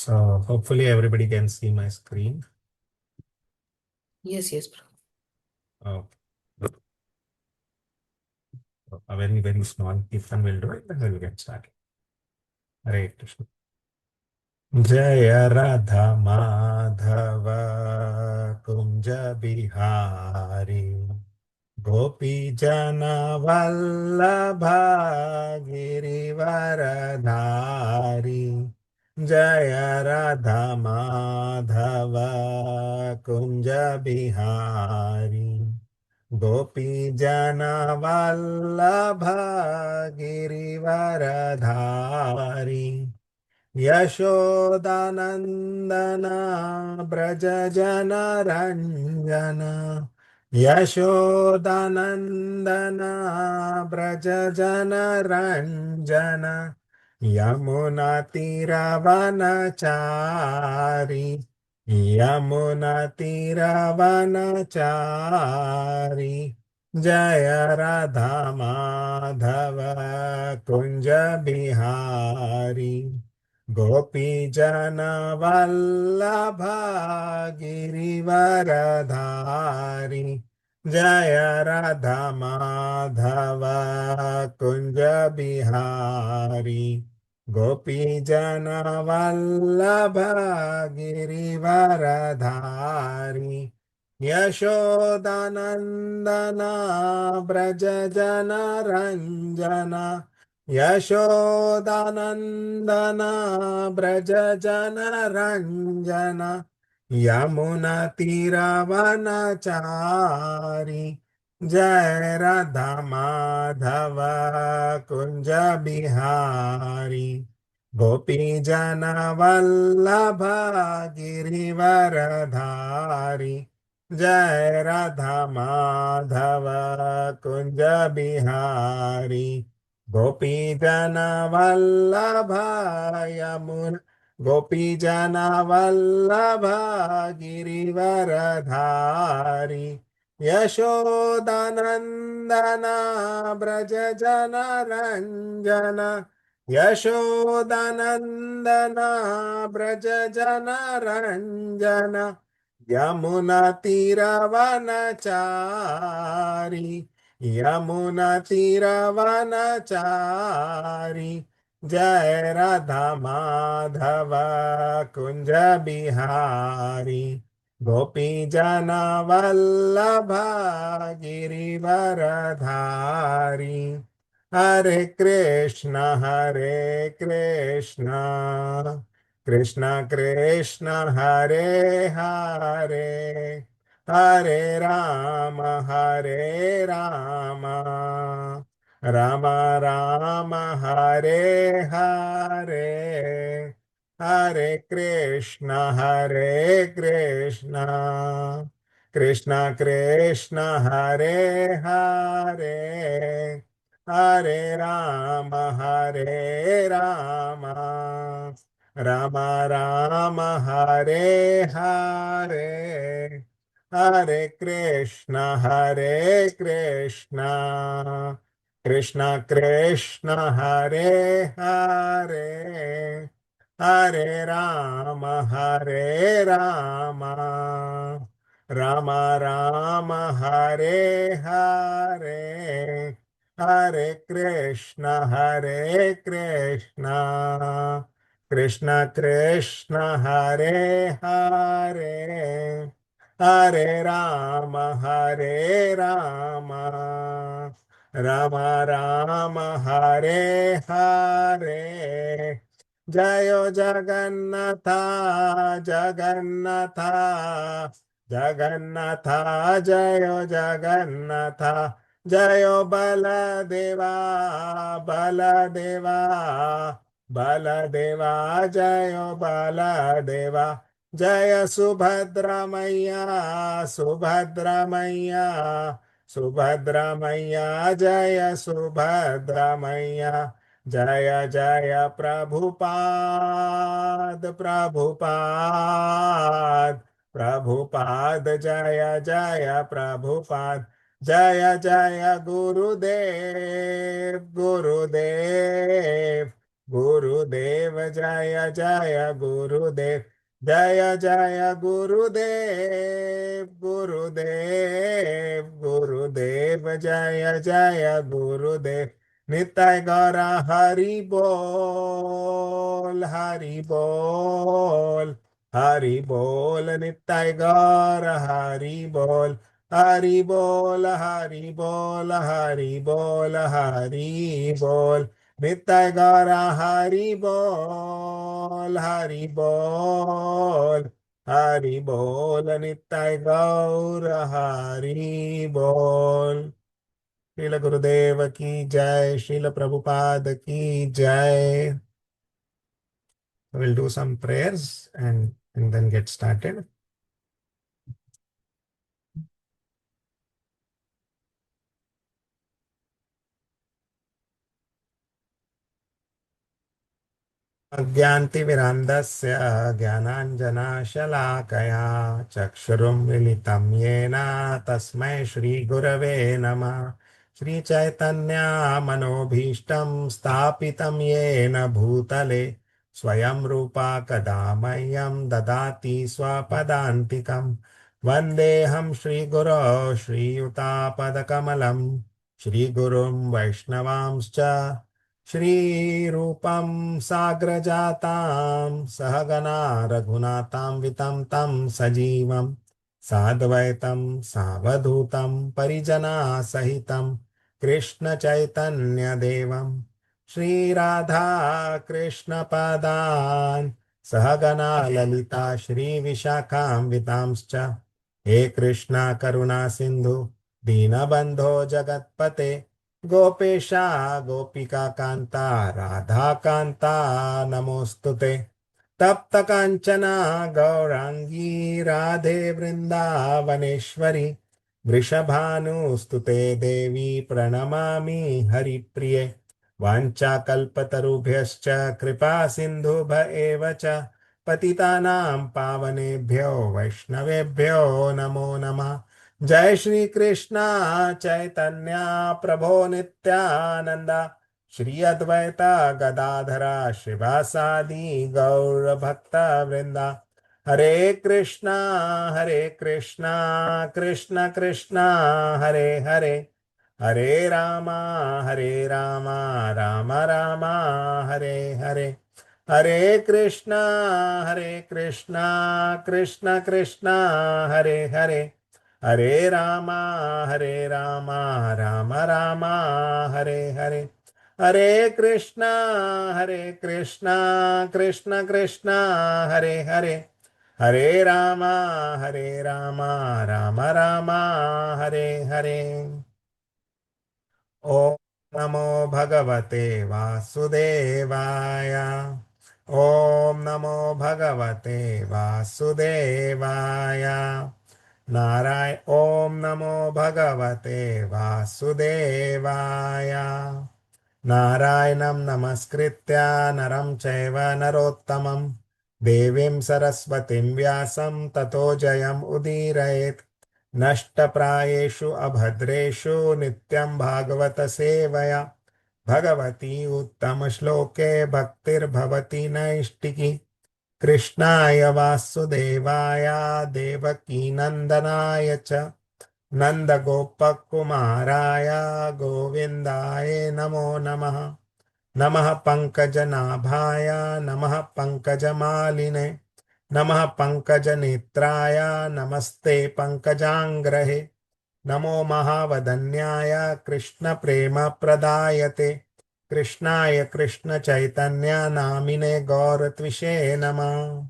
So hopefully everybody can see my screen. Yes, bro. Oh, a very, very small Kirtan will do it, then we'll get started. Hare Krishna. Jaya Radha Madhava Kunja Bihari Gopi Jana Vallabha Girivaradhari Jaya Radha Madhava Kunja Bihari Gopi Jana Vallabha Girivaradhari Yashodanandana Braja Jana Ranjana Yashodanandana Braja Jana Ranjana Yamuna Tiravanachari Yamuna Tiravanachari Jaya Radha Madhava Kunja Bihari Gopi Jana Vallabha Girivaradhari Jaya Radha Madhava Kunja Bihari Gopi Jana Vallabha Girivaradhari Yashodanandana Braja Jana Ranjana Yashodanandana Braja Jana Ranjana Yamuna Tiravanachari Jai Radha Madhava Kunja Bihari Gopi Jana Vallabha Girivaradhari Jai Radha Madhava Kunja Bihari Gopi Jana Vallabha Yamuna Gopi Jana Vallabha Girivaradhari Yashodanandana Braja Jana Ranjana Yashodanandana Braja Jana Ranjana Yamuna Tiravanachari Yamuna Tiravanachari Jai Radha Madhava Kunja Bihari Gopi Jana Vallabha Girivaradhari Hare Krishna Krishna Krishna Hare Hare Hare Rama Rama Rama Hare Hare Hare Krishna Krishna Krishna Hare Hare Hare Rama Rama Rama Hare Hare Hare Krishna Krishna Krishna Hare Hare Hare Rama Rama Rama Hare Hare Hare Krishna Krishna Krishna Hare Hare Hare Rama Rama Rama Hare Hare Jayo Jagannatha Jayo Jagannatha Jayo Baladeva Jayo Baladeva Jaya Subhadramaya Jaya Subhadramaya Jaya Jaya Prabhupada Jaya Jaya Prabhupada Jaya Jaya Gurudev गुरुदेव जय जय गुरुदेव, जय जय गुरुदेव, गुरुदेव गुरुदेव जय जय गुरुदेव। निताय गौरा हरि बोल, हरि बोल, हरि बोल। निताय गौर हरि बोल, हरि बोल, हरि बोल, हरि बोल, हरि बोल। नित्य गौरा हरि बोल, हरि बोल, हरि बोल। नित्य गौर हरि बोल। श्रील गुरुदेव की जय, श्रील प्रभुपाद की जय। We'll do some prayers and then get started. अज्ञान्तिमिरान्धस्य ज्ञानाञ्जनशलाकया चक्षुरुन्मिलितं येन तस्मै श्रीगुरवे नमः। श्रीचैतन्यमनोभीष्टं स्थापितं येन भूतले स्वयं रूपा कदा मह्यं ददाति स्वपदान्तिकं। वन्देऽहं श्रीगुरो श्रीयुतापदकमलं श्रीगुरुं वैष्णवांश्च श्रीरूपं साग्रजातां सहगना रघुनाथान्वितं तं सजीवं साद्वैतं सावधूतं परिजनासहितं कृष्णचैतन्यदेवं श्रीराधा कृष्णपदान् सहगना ललिता श्रीविशाखान्वितांश्च। हे कृष्णा करुणा सिन्धु दीनबन्धो जगत्पते गोपेशा गोपिका कांता राधा कांता नमोस्तुते। तप्त कांचना गौरांगी राधे वृंदावनेश्वरी वृषभानुस्तुते देवी प्रणमामि हरिप्रिये। वाञ्छाकल्पतरुभ्यश्च कृपा सिन्धुभ एव च पतितानां पावनेभ्यो वैष्णवेभ्यो नमो नमः। जय श्री कृष्णा चैतन्य प्रभो नित्यानंदा श्री अद्वैता गदाधरा शिवासादि गौर भक्त वृंदा। हरे कृष्णा कृष्ण कृष्णा हरे हरे, हरे रामा राम राम हरे हरे। हरे कृष्णा कृष्ण कृष्णा हरे हरे, हरे रामा राम राम हरे हरे। हरे कृष्णा कृष्ण कृष्णा हरे हरे, हरे रामा राम राम हरे हरे। ओम नमो भगवते वासुदेवाय, ओम नमो भगवते वासुदेवाय। ओम नमो भगवते वासुदेवाय। नारायणं नमस्कृत्य नरं चैव नरोत्तमं देवीं सरस्वतीं व्यासं ततो जयम् उदीरयेत्। नष्टप्रायेषु अभद्रेषु नित्यं भागवत सेवया भगवती उत्तमश्लोके भक्तिर्भवति नैष्टिकी। कृष्णाय वासुदेवाय देवकीनन्दनाय च नन्दगोपकुमाराय गोविन्दाय नमो नमः। नमः पङ्कजनाभाय नमः पङ्कजमालिने नमः पङ्कजनेत्राय नमस्ते पङ्कजाङ्ग्रहे। नमो महावदन्याय कृष्णप्रेमप्रदायते कृष्णाय कृष्णचैतन्य नामिने गौरत्विषे नमः।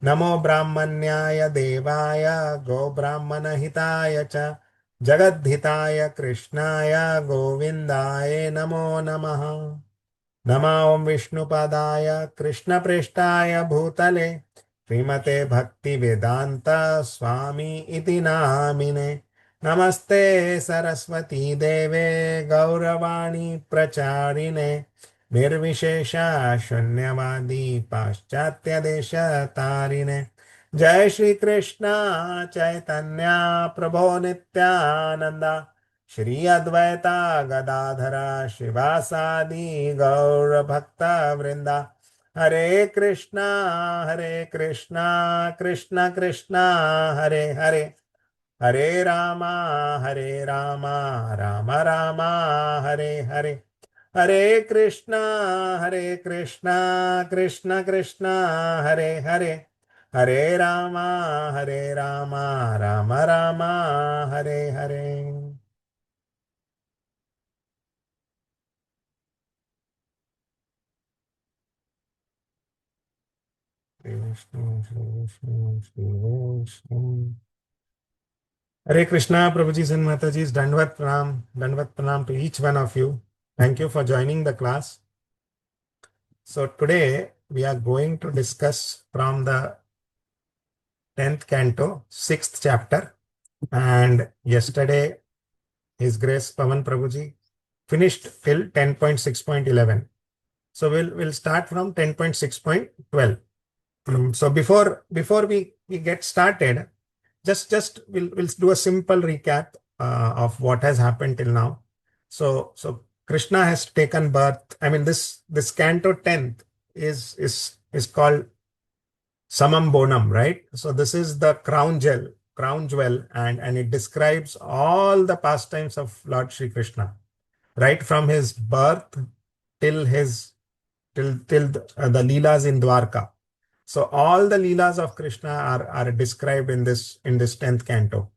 नमो ब्राह्मण्याय देवाय गोब्राह्मणहिताय च जगद्धिताय कृष्णाय गोविन्दाय नमो नमः। नमः ॐ विष्णुपादाय कृष्णप्रेष्ठाय भूतले श्रीमते भक्तिवेदान्त स्वामी इति नामिने। नमस्ते सरस्वती देवे गौरवाणी प्रचारिणे निर्विशेष शून्यवादी पाश्चात्य देश तारिणे। जय श्री कृष्ण चैतन्य प्रभो Nityananda Shri Advaita Gadadhara Shivasadi Gaur Bhakta Vrinda. Hare Krishna, Krishna Krishna, Hare Hare. Hare Rama, Rama Rama, Hare Hare. Hare Krishna, Krishna Krishna, Hare Hare. Hare Rama, Rama Rama, Hare Hare. Shri Vishnu, Shri Vishnu, Shri Vishnu. Hare Krishna, Prabhuji and Mataji's Dandvat Pranam to each one of you. Thank you for joining the class. So today we are going to discuss from the 10th canto, 6th chapter. And yesterday, His Grace Pavan Prabhuji finished till 10.6.11. So we'll start from 10.6.12. So before we get started, just we'll do a simple recap of what has happened till now. So Krishna has taken birth. I mean, this canto 10th is called Samam Bonam, right? So this is the crown jewel, and it describes all the pastimes of Lord Shri Krishna, right from his birth till the Leelas in Dwarka. So all the Leelas of Krishna are described in this 10th canto.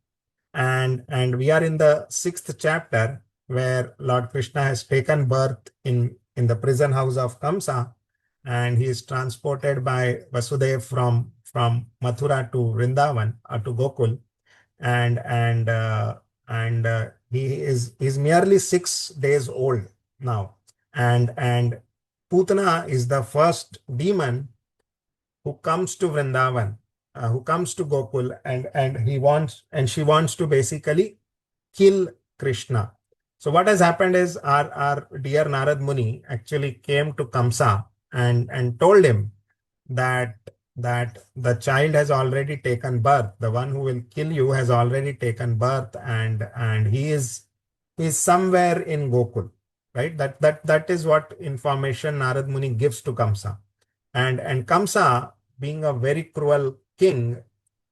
And we are in the 6th chapter where Lord Krishna has taken birth in the prison house of Kamsa, and he is transported by Vasudeva from Mathura to Vrindavan or to Gokul, and he's merely 6 days old now, and Putana is the first demon who comes to Vrindavan, who comes to Gokul, and she wants to basically kill Krishna. So what has happened is our dear Narad Muni actually came to Kamsa and told him that the child has already taken birth. The one who will kill you has already taken birth, and he is somewhere in Gokul, right? That is what information Narad Muni gives to Kamsa, and Kamsa, being a very cruel king,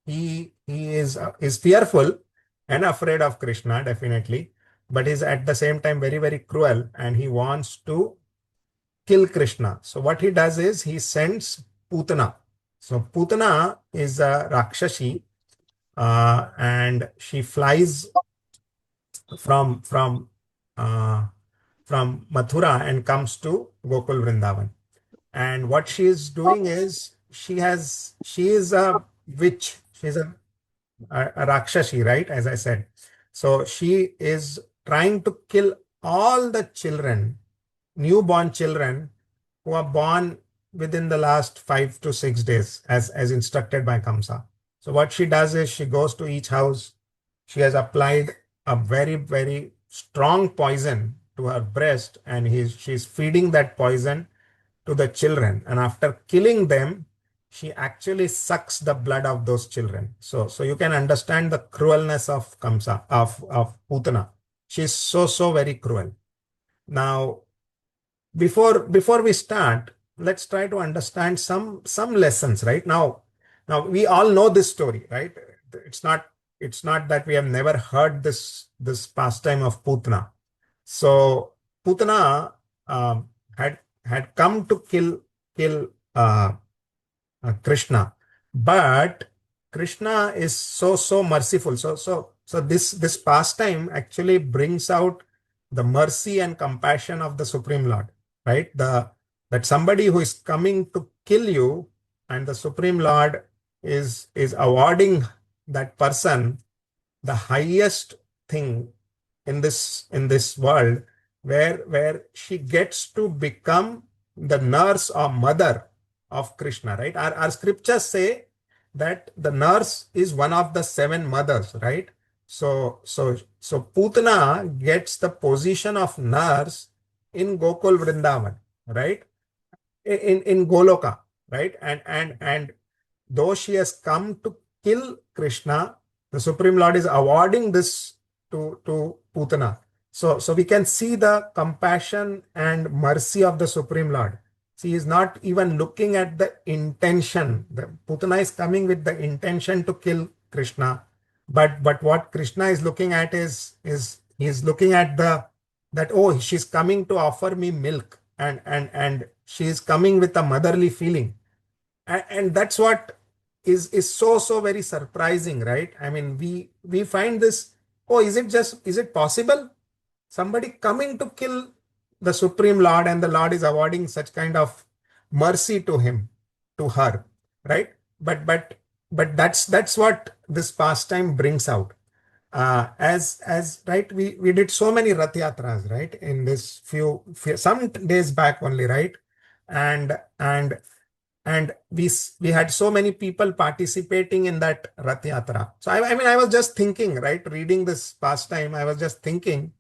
he is fearful and afraid of Krishna, definitely, but is at the same time very, very cruel, and he wants to kill Krishna. So what he does is he sends Putana. So Putana is a Rakshashi, and she flies from uh, from Mathura and comes to Gokul Vrindavan. And what she is doing is she is a witch. She's a Rakshashi, right? As I said. So she is trying to kill all the children, newborn children who are born within the last 5 to 6 days, as instructed by Kamsa. So what she does is she goes to each house. She has applied a very, very strong poison to her breast, and she's feeding that poison to the children. And after killing them, she actually sucks the blood of those children. So you can understand the cruelness of Kamsa, of Putana. She's so very cruel. Now, before we start, let's try to understand some lessons. Right now we all know this story, right? It's not that we have never heard this pastime of Putana. So Putana had come to kill Krishna, but Krishna is so merciful. So this pastime actually brings out the mercy and compassion of the Supreme Lord, right? That somebody who is coming to kill you, and the Supreme Lord is awarding that person the highest thing in this world, where she gets to become the nurse or mother of Krishna, right? Our scriptures say that the nurse is one of the 7 mothers, right? So Putana gets the position of nurse in Gokul Vrindavan, right? In Goloka, right? And though she has come to kill Krishna, the Supreme Lord is awarding this to Putana. So we can see the compassion and mercy of the Supreme Lord. See, he is not even looking at the intention. The Putana is coming with the intention to kill Krishna, but what Krishna is looking at is he is looking at the that, oh, she's coming to offer me milk, and she is coming with a motherly feeling, and that's what is so very surprising, right? I mean, we find this, oh, is it possible, somebody coming to kill the Supreme Lord, and the Lord is awarding such kind of mercy to him, to her, right? But that's what this pastime brings out. As right, we did so many Rath Yatras, right, in this few some days back only, right? And we had so many people participating in that Rath Yatra. So I mean, I was just thinking, right, reading this pastime, I was just thinking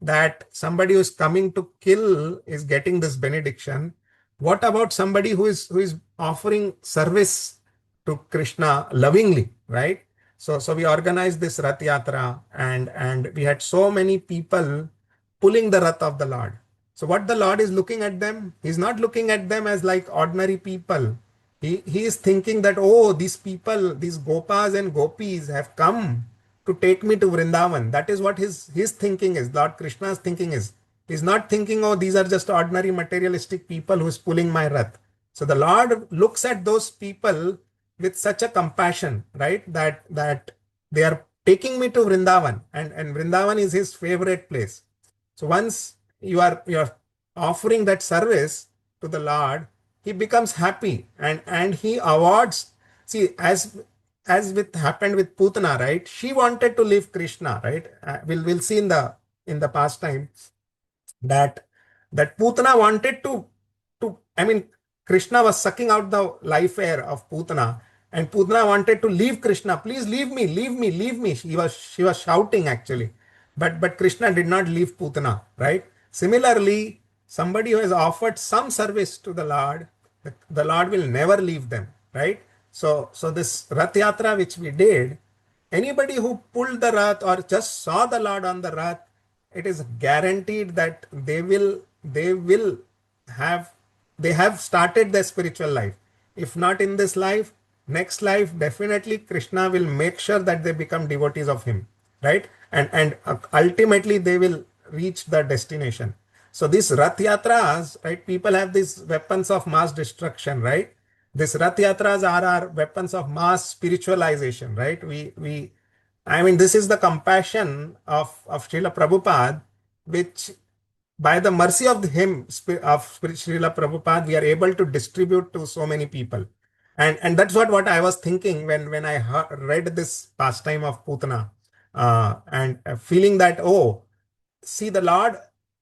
that somebody who's coming to kill is getting this benediction. What about somebody who is offering service to Krishna lovingly, right? So we organized this Rath Yatra, and we had so many people pulling the Rath of the Lord. So what the Lord is looking at them, he's not looking at them as like ordinary people. He is thinking that, oh, these people, these Gopas and Gopis have come to take me to Vrindavan. That is what his thinking is. Lord Krishna's thinking is. He's not thinking, oh, these are just ordinary materialistic people who's pulling my Rath. So the Lord looks at those people with such a compassion, right? That they are taking me to Vrindavan, and Vrindavan is his favorite place. So once you are offering that service to the Lord, he becomes happy, and he awards. See, as with happened with Putana, right? She wanted to leave Krishna, right? We'll see in the past time that Putana wanted to, I mean, Krishna was sucking out the life air of Putana, and Putana wanted to leave Krishna. Please leave me, leave me, leave me. She was shouting actually, but Krishna did not leave Putana, right? Similarly, somebody who has offered some service to the Lord, the Lord will never leave them, right? So this Rath Yatra which we did, anybody who pulled the Rath or just saw the Lord on the Rath, it is guaranteed that they will have they have started their spiritual life. If not in this life, next life, definitely Krishna will make sure that they become devotees of him, right? And ultimately they will reach the destination. So these Rath Yatras, right, people have these weapons of mass destruction, right? These Rath Yatras are our weapons of mass spiritualization, right? I mean, this is the compassion of Srila Prabhupada, which by the mercy of him, of Srila Prabhupada, we are able to distribute to so many people. And that's what I was thinking when I read this pastime of Putana, and feeling that, oh, see, the Lord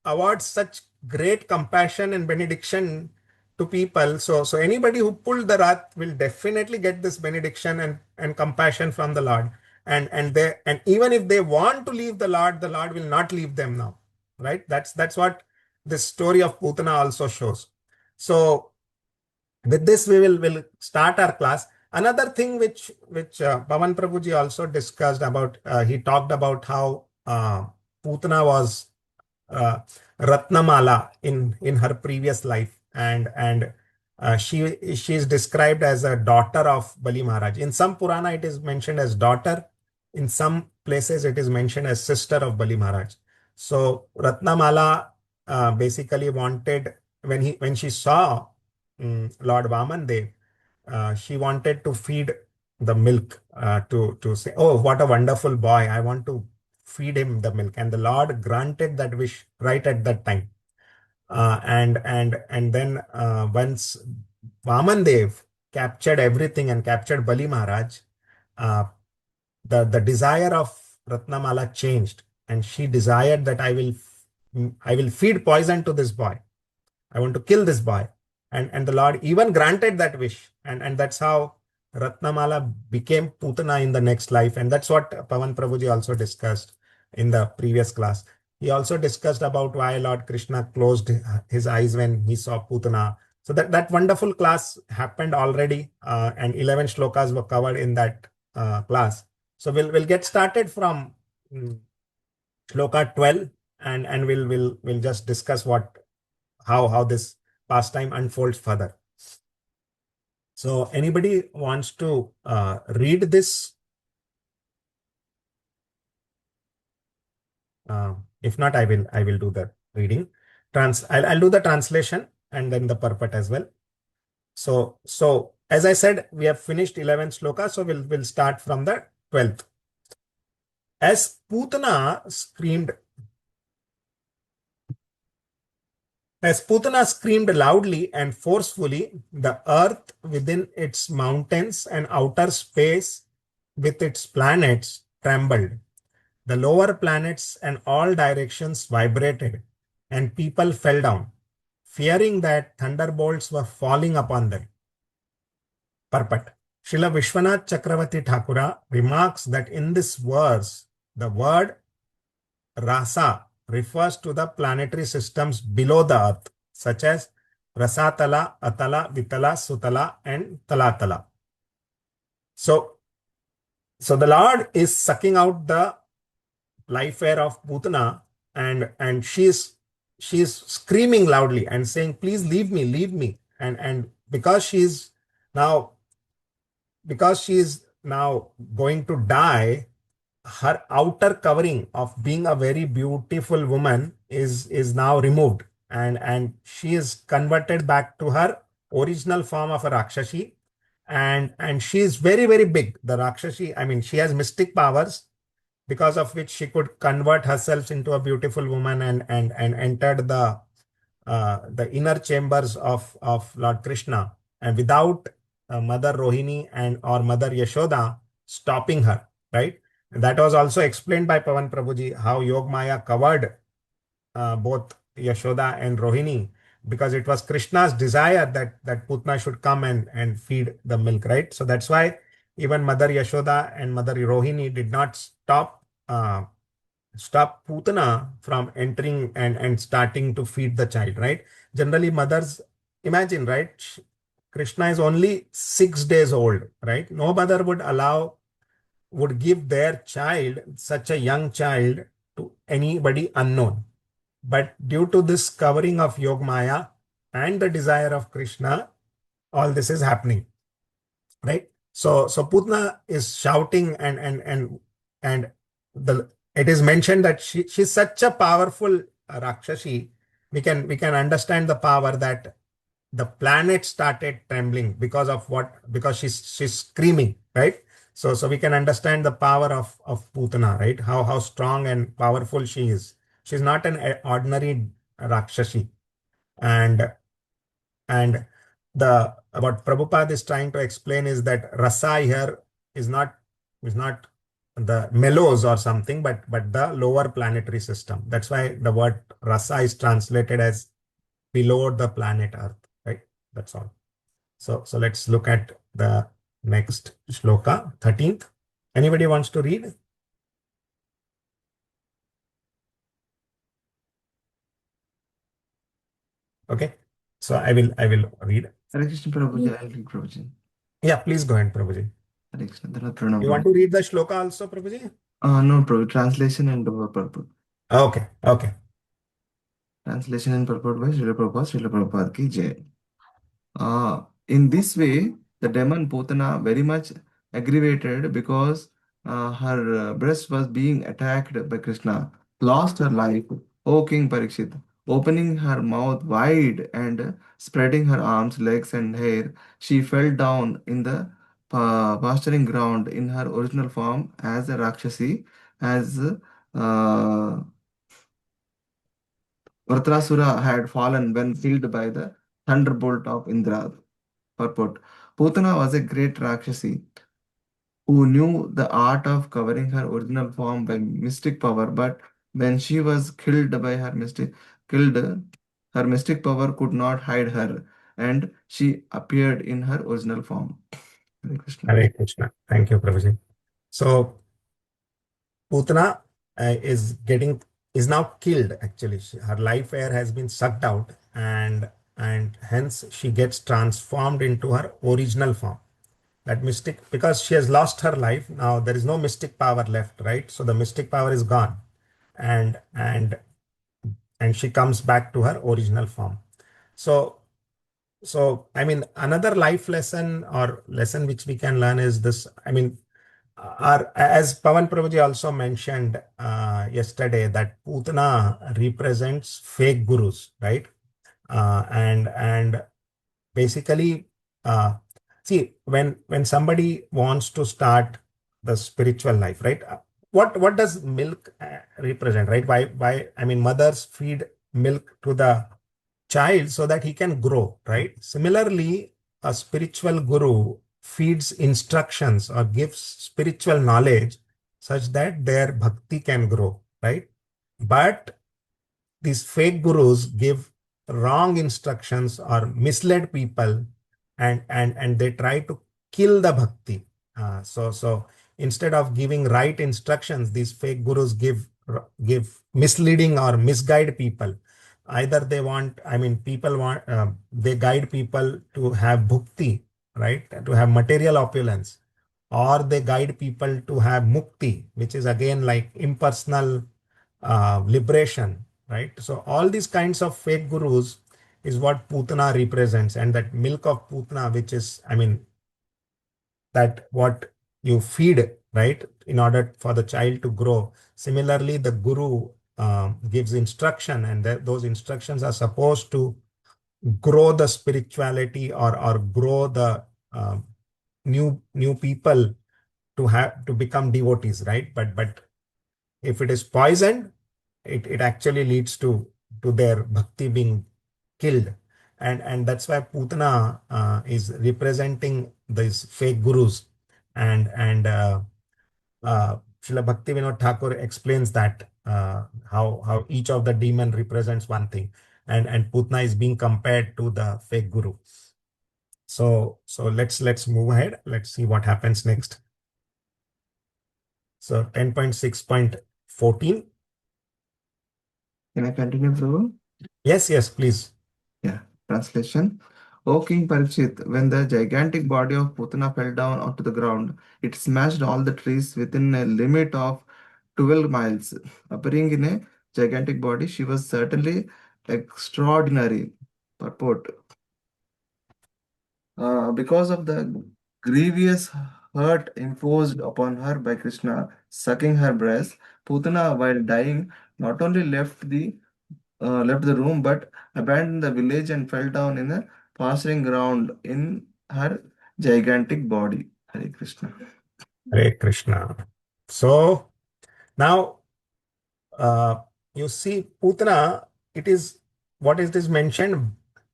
awards such great compassion and benediction to people. So anybody who pulled the Rath will definitely get this benediction and compassion from the Lord. And even if they want to leave the Lord will not leave them now. Right? That's what this story of Putana also shows. So with this we will start our class. Another thing which Pavan Prabhuji also discussed about, he talked about how Putana was uh, Ratnamala in her previous life, and she is described as a daughter of Bali Maharaj. In some Purana, it is mentioned as daughter. In some places, it is mentioned as sister of Bali Maharaj. So Ratnamala basically wanted, when she saw Lord Vaman Dev, she wanted to feed the milk, to say, oh, what a wonderful boy! I want to feed him the milk, and the Lord granted that wish right at that time. And then once Vaman Dev captured everything and captured Bali Maharaj, uh, the desire of Ratnamala changed, and she desired that I will feed poison to this boy. I want to kill this boy. And the Lord even granted that wish. And that's how Ratnamala became Putana in the next life. And that's what Pavan Prabhuji also discussed in the previous class. He also discussed about why Lord Krishna closed his eyes when he saw Putana. So that wonderful class happened already, and 11 shlokas were covered in that class. So we'll get started from shloka 12, and we'll just discuss how this pastime unfolds further. So anybody wants to read this? If not, I will do the reading. I'll do the translation and then the purport as well. So as I said, we have finished 11th shloka, so we'll start from the 12th. As Putana screamed loudly and forcefully, the earth within its mountains and outer space with its planets trembled. The lower planets and all directions vibrated, and people fell down, fearing that thunderbolts were falling upon them. Purport. Srila Vishwanath Chakravarti Thakura remarks that in this verse, the word rasa refers to the planetary systems below the earth, such as Rasatala, Atala, Vitala, Sutala, and Talatala. So the Lord is sucking out the life air of Putana, and she's screaming loudly and saying, "Please leave me," and because she's now going to die, her outer covering of being a very beautiful woman is now removed, and she is converted back to her original form of a Rakshashi, and she is very, very big. The Rakshashi, I mean, she has mystic powers because of which she could convert herself into a beautiful woman and entered the inner chambers of Lord Krishna, and without Mother Rohini and or Mother Yashoda stopping her, right? And that was also explained by Pavan Prabhuji how Yog Maya covered both Yashoda and Rohini, because it was Krishna's desire that Putna should come and feed the milk, right? So that's why even Mother Yashoda and Mother Rohini did not stop Putana from entering and starting to feed the child, right? Generally, mothers, imagine, right? Krishna is only 6 days old, right? No mother would give their child, such a young child, to anybody unknown. But due to this covering of Yogmaya and the desire of Krishna, all this is happening, right? So Putna is shouting, and the it is mentioned that she's such a powerful Rakshashi. We can understand the power that the planet started trembling because of what? Because she's screaming, right? So we can understand the power of Putana, right? How strong and powerful she is. She's not an ordinary Rakshashi. And and the what Prabhupada is trying to explain is that rasa here is not the mellows or something, but the lower planetary system. That's why the word rasa is translated as below the planet Earth, right? That's all. So let's look at the next shloka, 13th. Anybody wants to read? Okay. So I will read. Hare Krishna Prabhuji, I'll read Prabhuji. Yeah, please go ahead, Prabhuji. Hare Krishna, Pranam You want Prabhuji. to read the shloka also, Prabhuji? No, Prabhu, translation and purport. Okay, okay. Translation and purport by Srila Prabhupada ki jai. In this way, the demon Putana, very much aggravated because her breast was being attacked by Krishna, lost her life. O King Parikshit, opening her mouth wide and spreading her arms, legs, and hair, she fell down in the pasturing ground in her original form as a Rakshasi, as Vartrasura had fallen when killed by the thunderbolt of Indra. Purport. Putana was a great Rakshasi who knew the art of covering her original form by mystic power, but when she was killed, her mystic power could not hide her, and she appeared in her original form. Hare Krishna. Hare Krishna. Thank you, Prabhuji. So Putana is now killed. Actually, her life air has been sucked out, and hence she gets transformed into her original form. That mystic, because she has lost her life now, there is no mystic power left, right? So the mystic power is gone. and she comes back to her original form. So so I mean, another life lesson or lesson which we can learn is this. I mean, as Pavan Prabhuji also mentioned yesterday, that Putana represents fake gurus, right? And basically, uh, see, when somebody wants to start the spiritual life, right? What does milk represent, right? Why? I mean, mothers feed milk to the child so that he can grow, right? Similarly, a spiritual guru feeds instructions or gives spiritual knowledge such that their bhakti can grow, right? But these fake gurus give wrong instructions or mislead people, and they try to kill the bhakti. So instead of giving right instructions, these fake gurus give misleading or misguide people. Either they want, I mean, people want, they guide people to have bhukti, right, to have material opulence, or they guide people to have mukti, which is again like impersonal liberation, right? So all these kinds of fake gurus is what Putana represents, and that milk of Putana, which is, I mean, that what you feed, right, in order for the child to grow. Similarly, the guru gives instruction, and those instructions are supposed to grow the spirituality, or grow the new people to have to become devotees, right? But if it is poisoned, it actually leads to their bhakti being killed. And that's why Putana is representing these fake gurus. And Srila Bhakti Vinod Thakur explains that how each of the demon represents one thing, and Putna is being compared to the fake guru. So let's move ahead. Let's see what happens next. So 10.6.14. Can I continue, Prabhu? Yes, please. Yeah, translation. O King Parikshit, when the gigantic body of Putana fell down onto the ground, it smashed all the trees within a limit of 12 miles. Appearing in a gigantic body, she was certainly extraordinary. Purport. Because of the grievous hurt imposed upon her by Krishna, sucking her breast, Putana, while dying, not only left the room but abandoned the village and fell down in the pasturing ground in her gigantic body. Hare Krishna. Hare Krishna. So now, uh, you see, Putana, it is what is this mentioned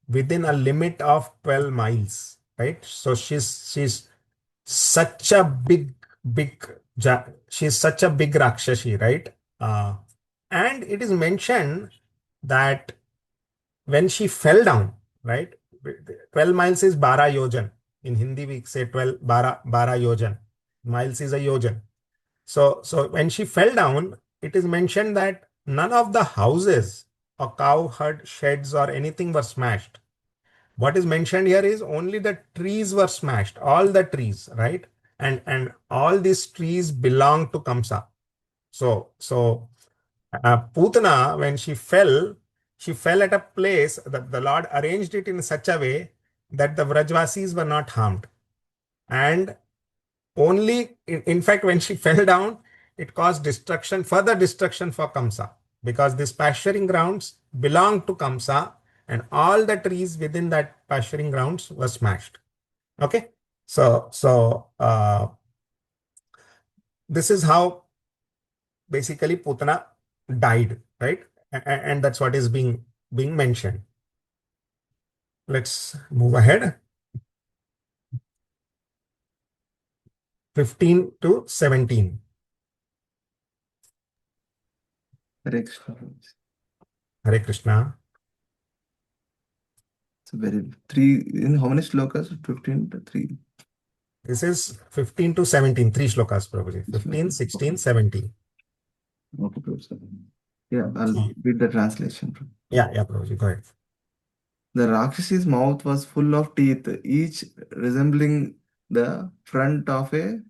within a limit of 12 miles, right? So she's such a big, she's such a big Rakshashi, right? And it is mentioned that when she fell down, right? 12 miles is 12 yojan. In Hindi, we say 12 yojan. Miles is a yojan. So when she fell down, it is mentioned that none of the houses or cow herd sheds or anything were smashed. What is mentioned here is only the trees were smashed, all the trees, right? And all these trees belong to Kamsa. So Putana, when she fell at a place that the Lord arranged it in such a way that the Vrajvasis were not harmed. And only, in fact, when she fell down, it caused destruction, further destruction for Kamsa, because these pasturing grounds belong to Kamsa, and all the trees within that pasturing grounds were smashed. Okay, so this is how basically Putana died, right? And that's what is being mentioned. Let's move ahead. 15 to 17. Hare Krishna. Hare Krishna. It's very three in how many slokas? 15 to 3. This is 15 to 17, three shlokas, Prabhuji. 15, 16, Okay. 17. Okay, Prabhu. Yeah, I'll So, read the translation. yeah, Prabhuji, go ahead. The Rakshasi's mouth was full of teeth, each resembling the front of a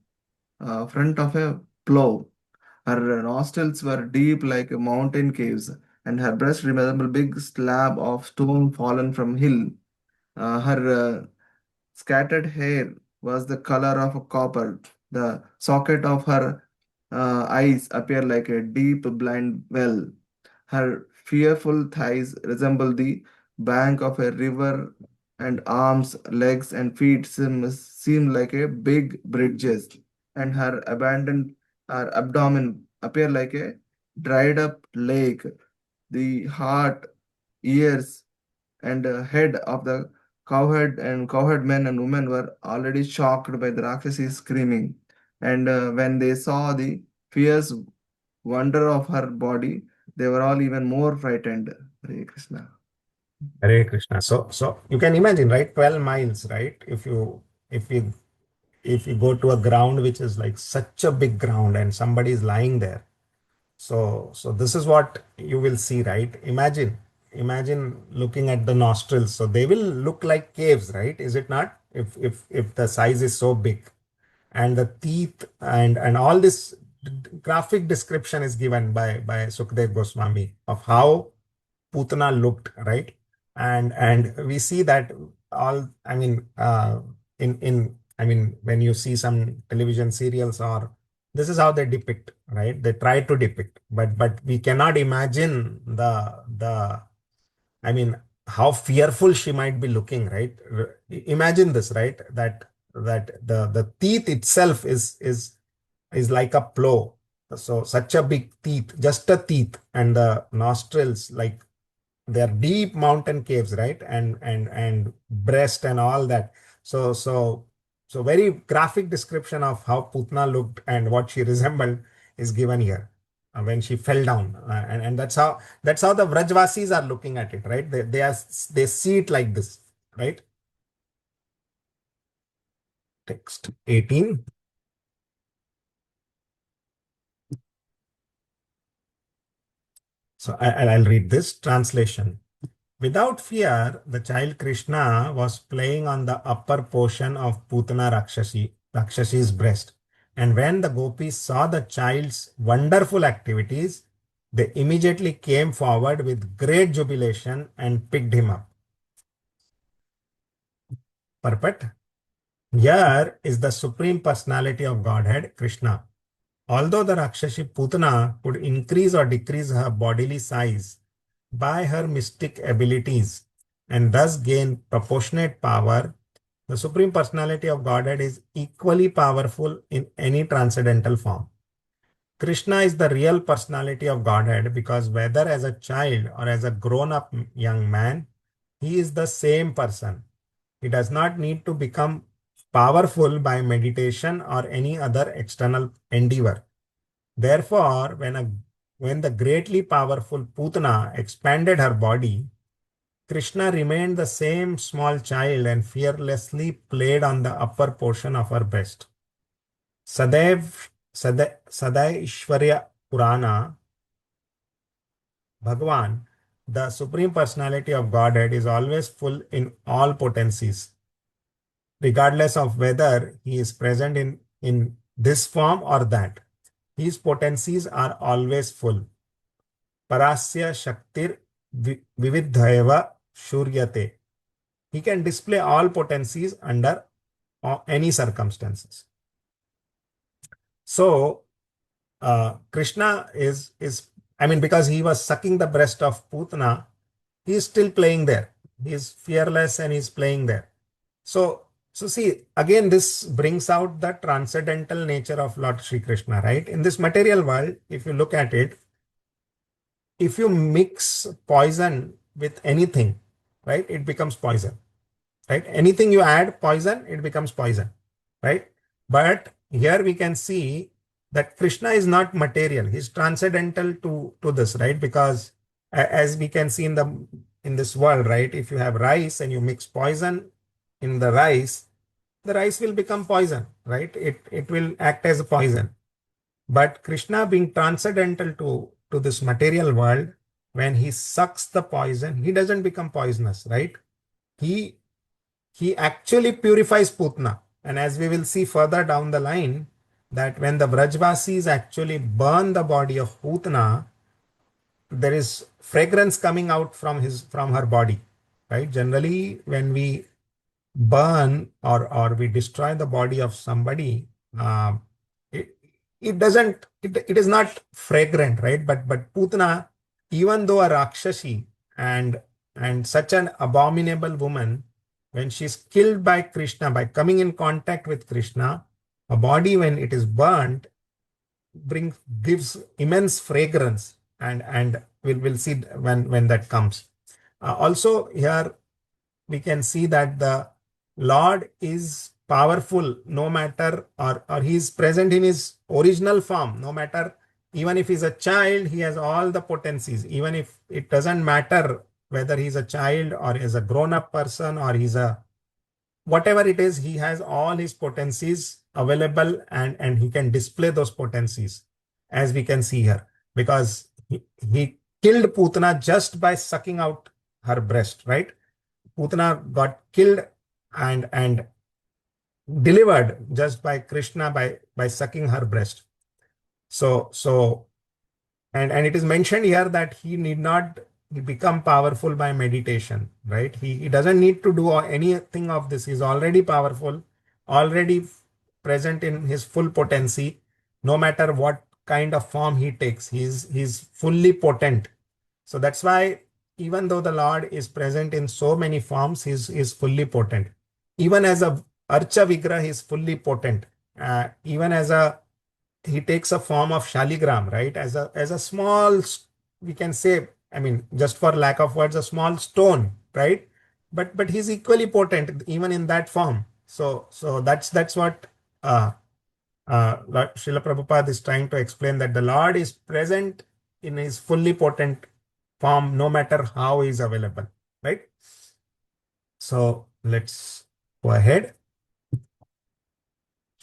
plow. Her nostrils were deep like mountain caves, and her breast resembled a big slab of stone fallen from hill. Her scattered hair was the color of copper. The socket of her eyes appeared like a deep blind well. Her fearful thighs resembled the bank of a river, and arms, legs, and feet seemed like a big bridges. And her abdomen appeared like a dried up lake. The heart, ears, and head of the cowherd men and women were already shocked by the Rakshasi's screaming. And when they saw the fierce wonder of her body, they were all even more frightened. Hare Krishna. Hare Krishna. So you can imagine, right? 12 miles, right? If you go to a ground which is like such a big ground and somebody is lying there. So this is what you will see, right? Imagine looking at the nostrils. So they will look like caves, right? Is it not? If the size is so big, and the teeth and all this graphic description is given by Sukdev Goswami of how Putana looked, right? And we see that all, I mean, when you see some television serials, or this is how they depict, right? They try to depict, but we cannot imagine the I mean, how fearful she might be looking, right? Imagine this, right? That the teeth itself is like a plow. So such a big teeth, just a teeth, and the nostrils like they're deep mountain caves, right? And breast and all that. So very graphic description of how Putna looked and what she resembled is given here when she fell down. And that's how the Vrajvasis are looking at it, right? They see it like this, right? Text 18. So I'll read this translation. Without fear, the child Krishna was playing on the upper portion of Putana Rakshasi's breast. And when the gopis saw the child's wonderful activities, they immediately came forward with great jubilation and picked him up. Perfect. Here is the Supreme Personality of Godhead, Krishna. Although the Rakshasi Putana could increase or decrease her bodily size by her mystic abilities and thus gain proportionate power, the Supreme Personality of Godhead is equally powerful in any transcendental form. Krishna is the real personality of Godhead because whether as a child or as a grown up young man, he is the same person. He does not need to become powerful by meditation or any other external endeavor. Therefore, when the greatly powerful Putana expanded her body, Krishna remained the same small child and fearlessly played on the upper portion of her breast. Sadai Ishwarya Purana, Bhagavan, the Supreme Personality of Godhead, is always full in all potencies, regardless of whether he is present in this form or that. His potencies are always full. Parasya Shaktir Vividhayava Shuryate. He can display all potencies under any circumstances. So Krishna is I mean, because he was sucking the breast of Putana, he is still playing there. He is fearless and he's playing there. So see, again, this brings out the transcendental nature of Lord Sri Krishna, right? In this material world, if you look at it, if you mix poison with anything, right, it becomes poison, right? Anything you add poison, it becomes poison, right? But here we can see that Krishna is not material; he's transcendental to this, right? Because as we can see in this world, right, if you have rice and you mix poison in the rice will become poison, right? It will act as a poison. But Krishna being transcendental to this material world, when he sucks the poison, he doesn't become poisonous, right? He he actually purifies Putna. And as we will see further down the line, that when the Vrajvasis actually burn the body of Putana, there is fragrance coming out from her body, right? Generally, when we burn or we destroy the body of somebody, it, it doesn't it is not fragrant, right? But Putana, even though a Rakshasi and such an abominable woman, when she's killed by Krishna by coming in contact with Krishna, a body when it is burnt brings gives immense fragrance, and we'll see when that comes. Also here we can see that the Lord is powerful no matter, or he is present in his original form, no matter, even if he's a child, he has all the potencies. Even if it doesn't matter whether he's a child or is a grown up person or he's a whatever it is, he has all his potencies available, and he can display those potencies, as we can see here, because he killed Putana just by sucking out her breast, right? Putana got killed and delivered just by Krishna by sucking her breast. So and it is mentioned here that he need not become powerful by meditation, right? He doesn't need to do anything of this. He's already powerful, already present in his full potency. No matter what kind of form he takes, he's fully potent. So that's why even though the Lord is present in so many forms, he's fully potent. Even as a Archa Vigraha, he is fully potent. Even as a he takes a form of Shaligram, right? As a small, we can say, I mean, just for lack of words, a small stone, right? But he's equally potent even in that form. So that's what Lord Srila Prabhupada is trying to explain, that the Lord is present in his fully potent form, no matter how he is available, right? So let's go ahead.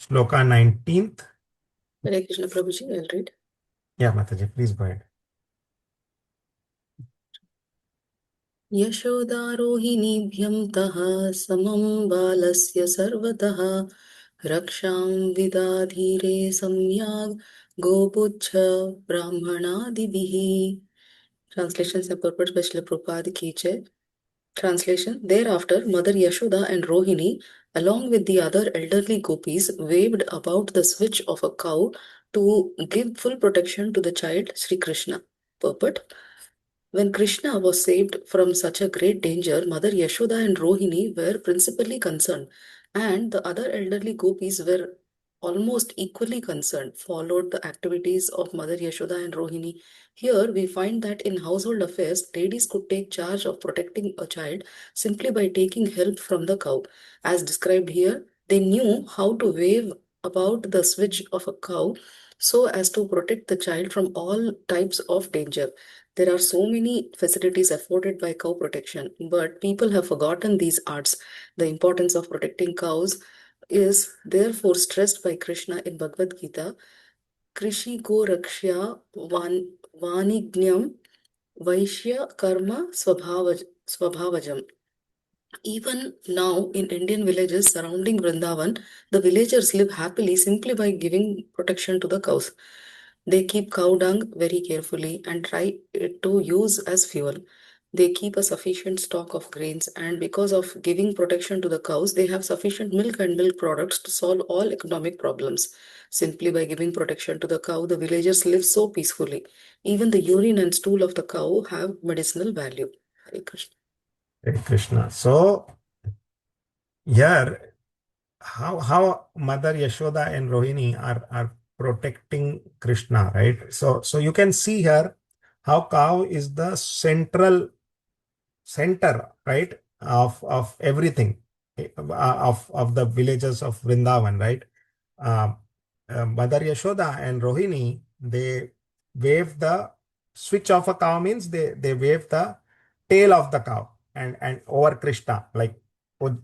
Shloka 19th. Hare Krishna Prabhuji, I'll read. Yeah, Mataji, please go ahead. यशोदारोहिणीभ्यं तः समं बालस्य सर्वतः रक्षां विदाधीरे सम्याग् गोपुच्छ ब्राह्मणादिभिः. Translations and purport by Srila Prabhupada ki jai. Translation. Thereafter, Mother Yashoda and Rohini, along with the other elderly gopis, waved about the switch of a cow to give full protection to the child Sri Krishna. Purport. When Krishna was saved from such a great danger, Mother Yashoda and Rohini were principally concerned, and the other elderly gopis were almost equally concerned, followed the activities of Mother Yashoda and Rohini. Here we find that in household affairs, ladies could take charge of protecting a child simply by taking help from the cow. As described here, they knew how to wave about the switch of a cow so as to protect the child from all types of danger. There are so many facilities afforded by cow protection, but people have forgotten these arts. The importance of protecting cows is therefore stressed by Krishna in Bhagavad Gita. Krishi go rakshya vanignyam vaishya karma swabhavajam. Even now, in Indian villages surrounding Vrindavan, the villagers live happily simply by giving protection to the cows. They keep cow dung very carefully and try it to use as fuel. They keep a sufficient stock of grains, and because of giving protection to the cows, they have sufficient milk and milk products to solve all economic problems. Simply by giving protection to the cow, the villagers live so peacefully. Even the urine and stool of the cow have medicinal value. Hare Krishna. Hare Krishna. So here, how Mother Yashoda and Rohini are protecting Krishna, right? So you can see here how cow is the center, right, of everything, of the villages of Vrindavan, right? Uh, Mother Yashoda and Rohini, they wave the switch of a cow, means they wave the tail of the cow and over Krishna, like, oh,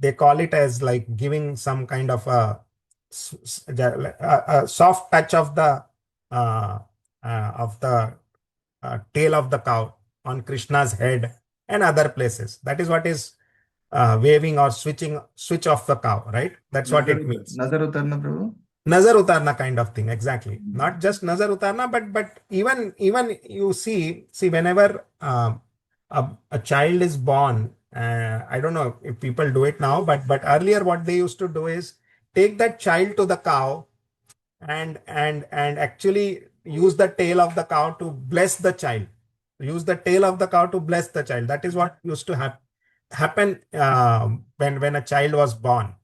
they call it as like giving some kind of a soft touch uh, of the tail of the cow on Krishna's head and other places. That is what is waving or switch of the cow, right? That's what it means. Nazar utarna, Prabhu. nazar utarna kind of thing, exactly. Not just nazar utarna, but even you see whenever a child is born, I don't know if people do it now, but earlier what they used to do is take that child to the cow and actually use the tail of the cow to bless the child. Use the tail of the cow to bless the child. That is what used to happen when a child was born.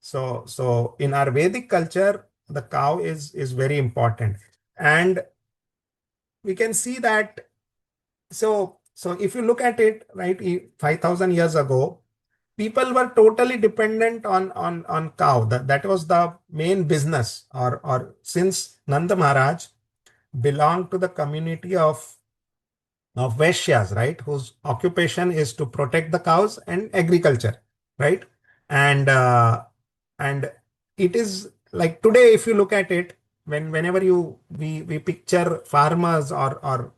So in our Vedic culture, the cow is very important, and we can see that. So if you look at it, right, 5,000 years ago, people were totally dependent on cow. That was the main business. Or since Nanda Maharaj belonged to the community of Vaishyas, right, whose occupation is to protect the cows and agriculture, right? And it is like today, if you look at it, whenever we picture farmers or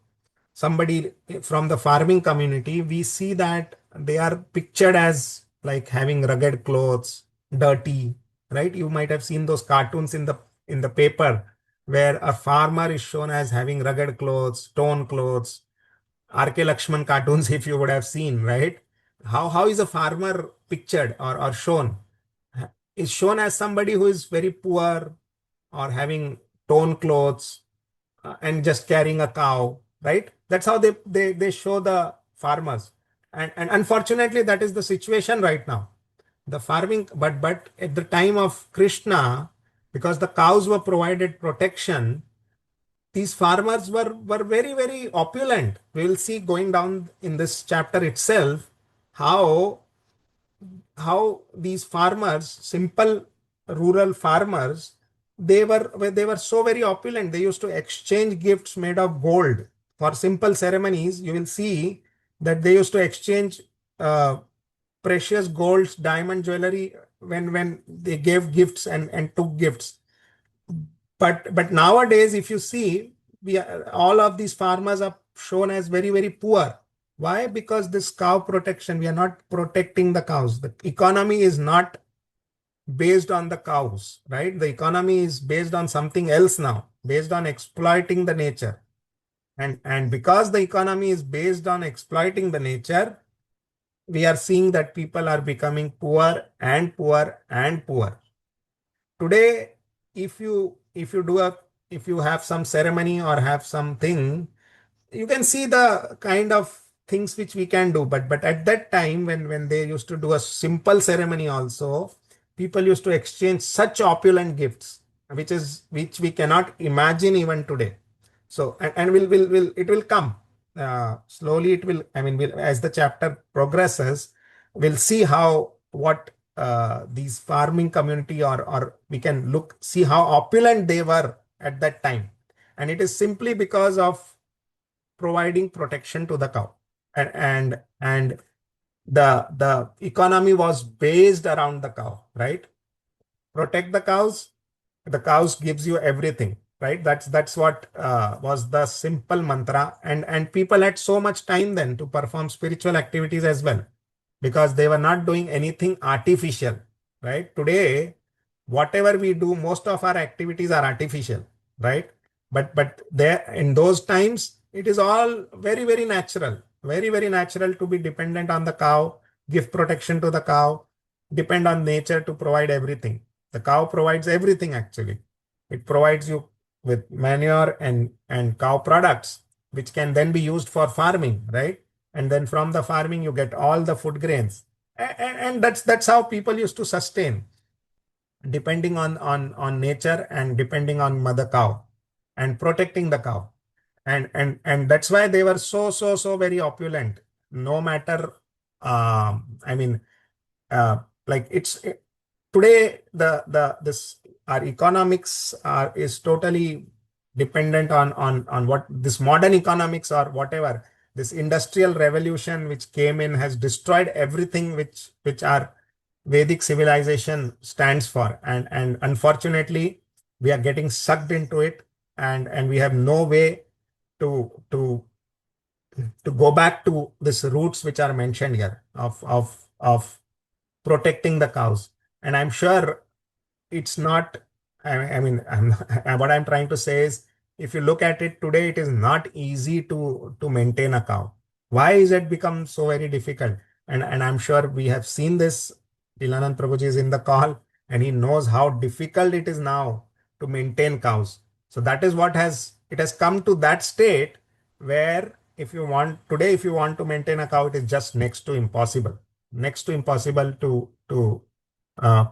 somebody from the farming community, we see that they are pictured as like having rugged clothes, dirty, right? You might have seen those cartoons in the paper where a farmer is shown as having rugged clothes, torn clothes. RK Lakshman cartoons, if you would have seen, right? How is a farmer pictured or shown? Is shown as somebody who is very poor or having torn clothes and just carrying a cow, right? That's how they show the farmers. And unfortunately, that is the situation right now. The farming, but at the time of Krishna, because the cows were provided protection, these farmers were very, very opulent. We will see going down in this chapter itself how how these farmers, simple rural farmers, they were so very opulent. They used to exchange gifts made of gold for simple ceremonies. You will see that they used to exchange uh, precious golds, diamond jewelry when they gave gifts and took gifts. But nowadays, if you see, all of these farmers are shown as very, very poor. Why? Because this cow protection, we are not protecting the cows. The economy is not based on the cows, right? The economy is based on something else now, based on exploiting the nature. And because the economy is based on exploiting the nature, we are seeing that people are becoming poor and poor and poor. Today, if you have some ceremony or have something, you can see the kind of things which we can do. But at that time, when they used to do a simple ceremony also, people used to exchange such opulent gifts, which we cannot imagine even today. So and will it will come slowly. It will, I mean, as the chapter progresses, we'll see how what these farming community, or we can see how opulent they were at that time. And it is simply because of providing protection to the cow. And the economy was based around the cow, right? Protect the cows gives you everything, right? That's what was the simple mantra. And people had so much time then to perform spiritual activities as well, because they were not doing anything artificial, right? Today, whatever we do, most of our activities are artificial, right? But there, in those times, it is all very, very natural, very, very natural to be dependent on the cow, give protection to the cow, depend on nature to provide everything. The cow provides everything actually. It provides you with manure and cow products, which can then be used for farming, right? And then from the farming you get all the food grains. And that's how people used to sustain, depending on nature and depending on mother cow and protecting the cow. And that's why they were so very opulent, no matter I mean, like today, the this our economics is totally dependent on what this modern economics or whatever. This industrial revolution which came in has destroyed everything which our Vedic civilization stands for. And unfortunately, we are getting sucked into it, and we have no way to go back to these roots which are mentioned here of protecting the cows. And I'm sure it's not, I mean, what I'm trying to say is, if you look at it today, it is not easy to maintain a cow. Why is it become so very difficult? And I'm sure we have seen this. Lilanand Prabhuji is in the call, and he knows how difficult it is now to maintain cows. So that is what has come to that state where if you want to maintain a cow, it is just next to impossible uh,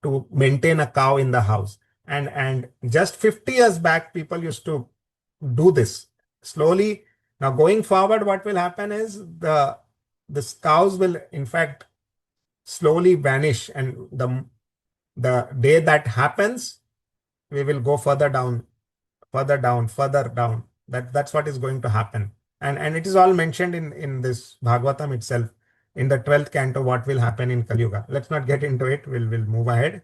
to maintain a cow in the house. And just 50 years back, people used to do this slowly. Now going forward, what will happen is the cows will in fact slowly vanish, and the day that happens, we will go further down. That's what is going to happen. And it is all mentioned in this Bhagavatam itself, in the 12th canto, what will happen in Kali Yuga. Let's not get into it. We'll move ahead.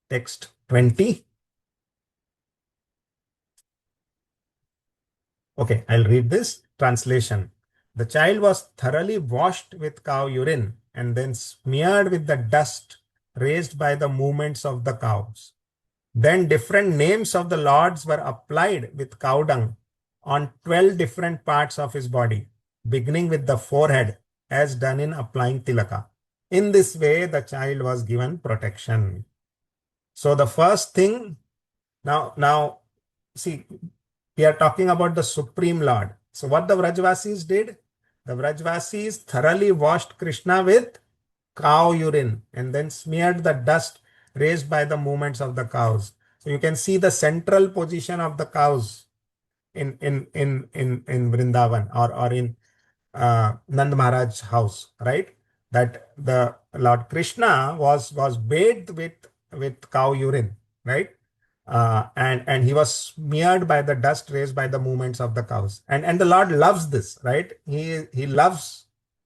Text 20. Okay, I'll read this translation. The child was thoroughly washed with cow urine and then smeared with the dust raised by the movements of the cows. Then different names of the lords were applied with cow dung on 12 different parts of his body, beginning with the forehead, as done in applying tilaka. In this way, the child was given protection. So the first thing, now see, we are talking about the Supreme Lord. So what the Vrajvasis did, the Vrajvasis thoroughly washed Krishna with cow urine and then smeared the dust raised by the movements of the cows. So you can see the central position of the cows in Vrindavan, or in Nand Maharaj's house, right? That the Lord Krishna was bathed with cow urine, right? And he was smeared by the dust raised by the movements of the cows. And the Lord loves this, right? He loves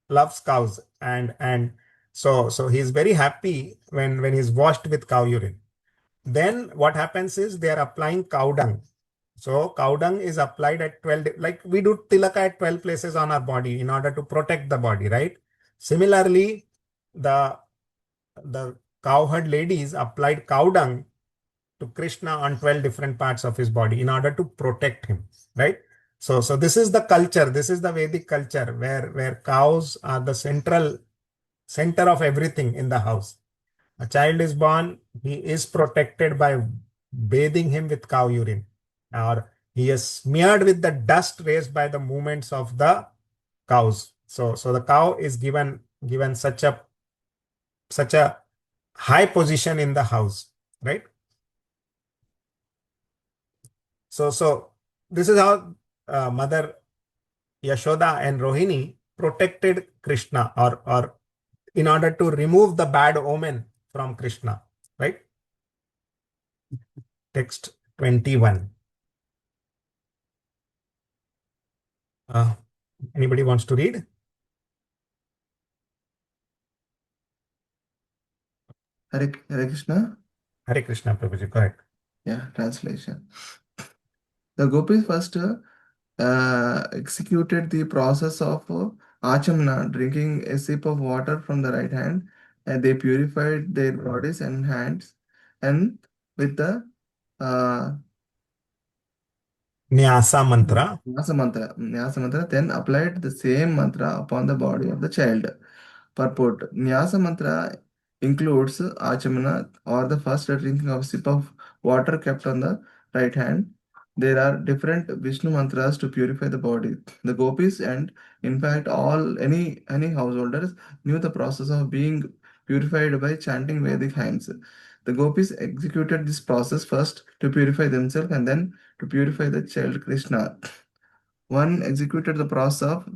cows, and so he's very happy when he's washed with cow urine. Then what happens is they are applying cow dung. So cow dung is applied at 12, like we do tilaka at 12 places on our body in order to protect the body, right? Similarly, the the cowherd ladies applied cow dung to Krishna on 12 different parts of his body in order to protect him, right? So this is the culture, this is the Vedic culture where cows are the center of everything in the house. A child is born, he is protected by bathing him with cow urine, or he is smeared with the dust raised by the movements of the cows. So the cow is given such a high position in the house, right? So this is how Mother Yashoda and Rohini protected Krishna, or in order to remove the bad omen from Krishna, right? Text 21. Uh, Anybody wants to read? Hare Krishna. Hare Krishna, Prabhuji, go ahead. Yeah, translation. The gopis first executed the process of achamana, drinking a sip of water from the right hand, and they purified their bodies and hands, and with the uh, Nyasa mantra. Nyasa mantra, then applied the same mantra upon the body of the child. Purport. Nyasa mantra includes achamana, or the first drinking of sip of water kept on the right hand. There are different Vishnu mantras to purify the body. The gopis, and in fact all any householders, knew the process of being purified by chanting Vedic hymns. The gopis executed this process first to purify themselves and then to purify the child Krishna. One executed the process of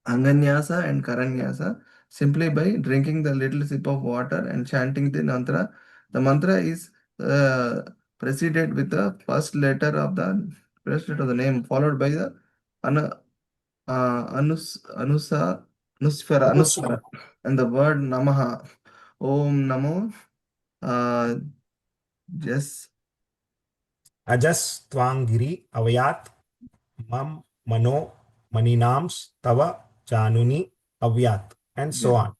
Anganyasa and Karanyasa simply by drinking the little sip of water and chanting the mantra. The mantra is uh, preceded with the first letter of the name, followed by the anu, anuswara, and the word Namaha. Om Namo. Uh, yes. Ajas twangiri avayat mam mano maninams tava januni avyat, and Yeah. so on.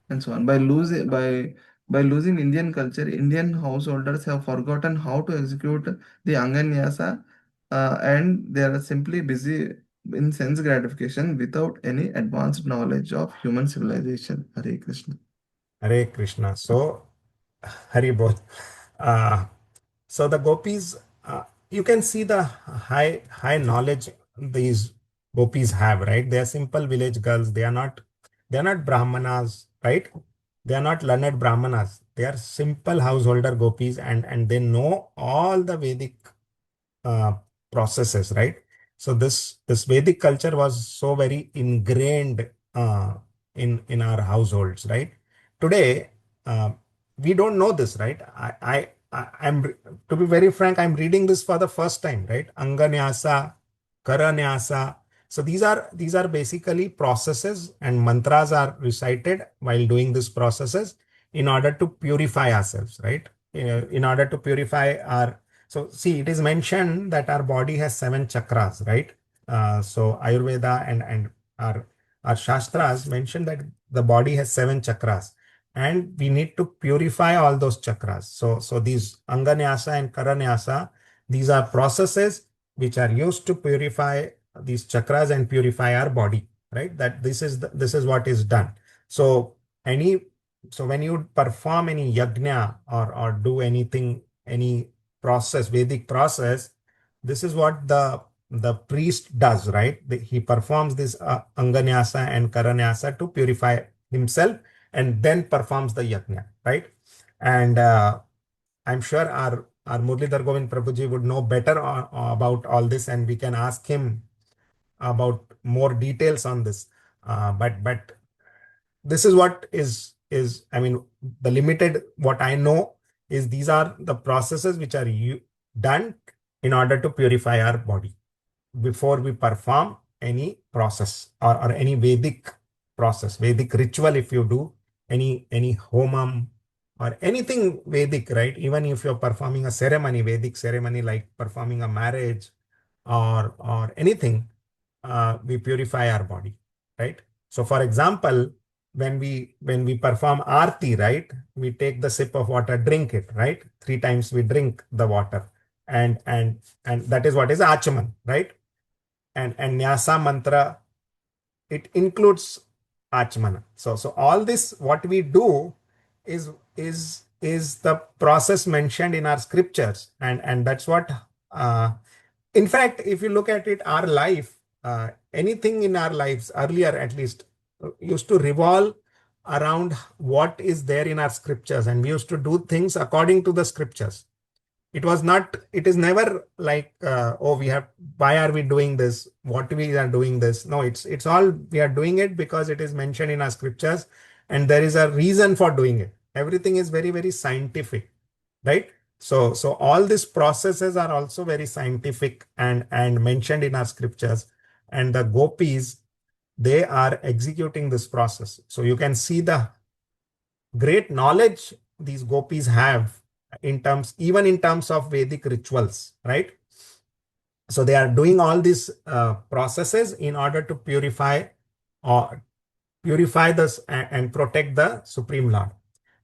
And so on. By By losing Indian culture, Indian householders have forgotten how to execute the Anganyasa, and they are simply busy in sense gratification without any advanced knowledge of human civilization. Hare Krishna. Hare Krishna. So, Hari Bol. Uh, so the gopis, you can see the high knowledge these gopis have, right? They are simple village girls. They are not brahmanas, right? They are not learned brahmanas. They are simple householder gopis, and they know all the Vedic uh, processes, right? So this Vedic culture was so very ingrained in our households, right? Today, uh, we don't know this, right? I'm to be very frank, I'm reading this for the first time, right? Anganyasa, Karanyasa. So these are basically processes, and mantras are recited while doing these processes in order to purify ourselves, right? In order to purify our, so see, it is mentioned that our body has seven chakras, right? So Ayurveda and our our Shastras mention that the body has seven chakras, and we need to purify all those chakras. So these Anganyasa and Karanyasa, these are processes which are used to purify these chakras and purify our body, right? That this is what is done. So any so when you perform any yajna or do anything, any process, Vedic process, this is what the priest does, right? He performs this Anganyasa and Karanyasa to purify himself and then performs the yajna, right? And I'm sure our Murlidhar Govind Prabhuji would know better about all this, and we can ask him about more details on this. But this is what is I mean, the limited what I know is these are the processes which are done in order to purify our body before we perform any process, or any Vedic process, Vedic ritual. If you do any homam or anything Vedic, right? Even if you're performing a ceremony, Vedic ceremony, like performing a marriage or anything, we purify our body, right? So for example, when we perform arti, right, we take the sip of water, drink it, right? Three times we drink the water, and that is what is achaman, right? And nyasa mantra, it includes achmana. So all this what we do is the process mentioned in our scriptures, and that's what, uh, in fact, if you look at it, our life, anything in our lives earlier at least, used to revolve around what is there in our scriptures, and we used to do things according to the scriptures. It is never like, oh, we have, why are we doing this, what we are doing this. No, it's all, we are doing it because it is mentioned in our scriptures, and there is a reason for doing it. Everything is very, very scientific, right? So all these processes are also very scientific and mentioned in our scriptures, and the gopis, they are executing this process. So you can see the great knowledge these gopis have, even in terms of Vedic rituals, right? So they are doing all these processes in order to purify this and protect the Supreme Lord.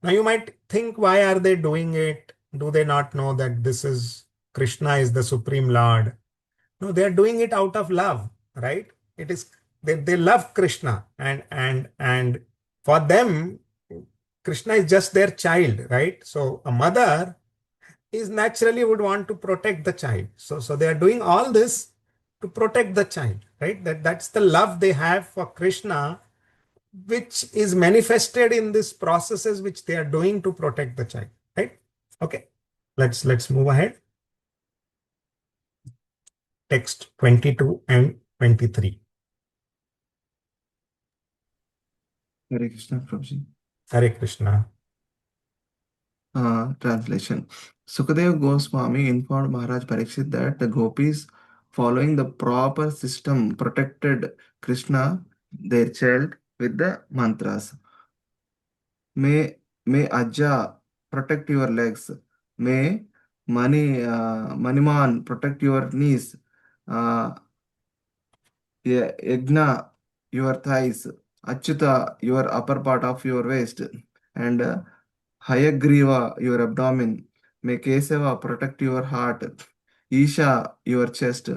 Now you might think, why are they doing it? Do they not know that this is Krishna is the Supreme Lord? No, they are doing it out of love, right? It is, they love Krishna, and for them, Krishna is just their child, right? So a mother is naturally would want to protect the child. So they are doing all this to protect the child, right? That's the love they have for Krishna, which is manifested in these processes which they are doing to protect the child, right? Okay, let's move ahead. Text 22 and 23. Hare Krishna, Prabhuji. Hare Krishna. Translation. Sukadeva Goswami informed Maharaj Parikshit that the gopis, following the proper system, protected Krishna, their child, with the mantras. May Ajja protect your legs. May Maniman protect your knees. Uh, Yagna, your thighs. Achyuta, your upper part of your waist. And Hayagriva, your abdomen. May Kesava protect your heart. Isha, your chest.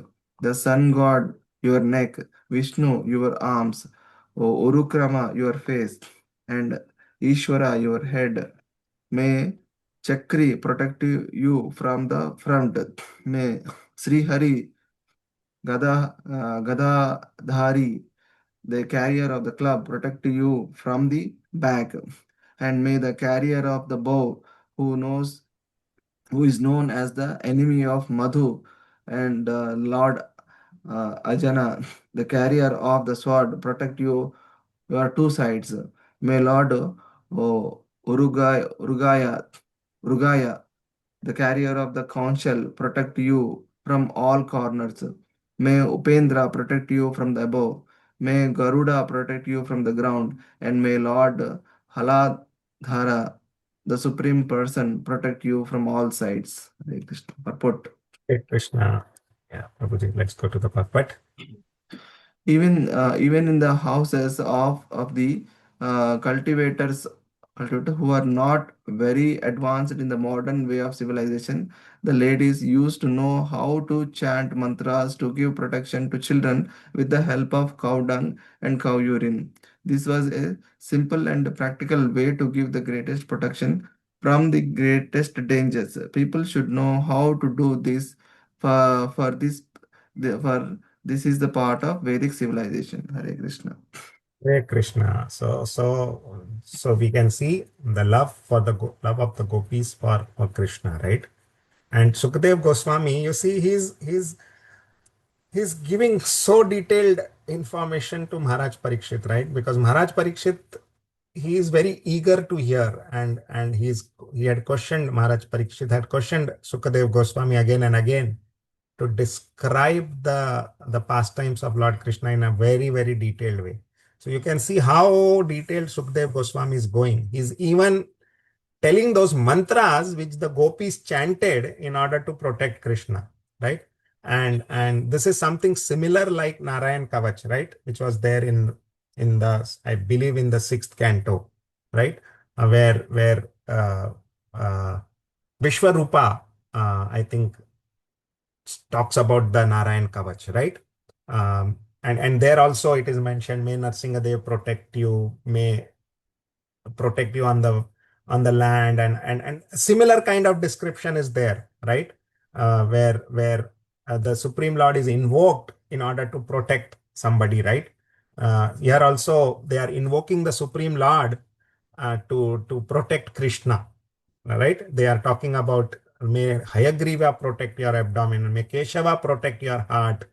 The sun god, your neck. Vishnu, your arms. O Urukrama, your face. And Ishvara, your head. May Chakri protect you from the front. May Sri Hari, Gadadhari, the carrier of the club, protect you from the back. And may the carrier of the bow, who is known as the enemy of Madhu, and Lord Ajana, the carrier of the sword, protect you your two sides. May Lord Urugaya, the carrier of the counsel, protect you from all corners. May Upendra protect you from the above. May Garuda protect you from the ground. And may Lord Haladhara, the Supreme Person, protect you from all sides. Hare Krishna. Purport. Hare Krishna. Yeah, Prabhuji, let's go to the purport. Even in the houses of the cultivator who are not very advanced in the modern way of civilization, the ladies used to know how to chant mantras to give protection to children with the help of cow dung and cow urine. This was a simple and practical way to give the greatest protection from the greatest dangers. People should know how to do this for this for this is the part of Vedic civilization. Hare Krishna. Hare Krishna. So we can see the love for the love of the gopis for Krishna, right? And Sukadev Goswami, you see, he's giving so detailed information to Maharaj Parikshit, right? Because Maharaj Parikshit, he is very eager to hear, and he had questioned Maharaj Parikshit had questioned Sukadev Goswami again and again to describe the pastimes of Lord Krishna in a very, very detailed way. So you can see how detailed Sukadev Goswami is going. He's even telling those mantras which the gopis chanted in order to protect Krishna, right? And this is something similar like Narayan Kavach, right? Which was there in the, I believe, in the sixth canto, right? Where Vishwarupa, I think, talks about the Narayan Kavach, right? And there also it is mentioned, may Narsingadev protect you, may protect you on the land, and similar kind of description is there, right? Where the Supreme Lord is invoked in order to protect somebody, right? Here also they are invoking the Supreme Lord to protect Krishna, right? They are talking about, may Hayagriva protect your abdomen, may Keshava protect your heart,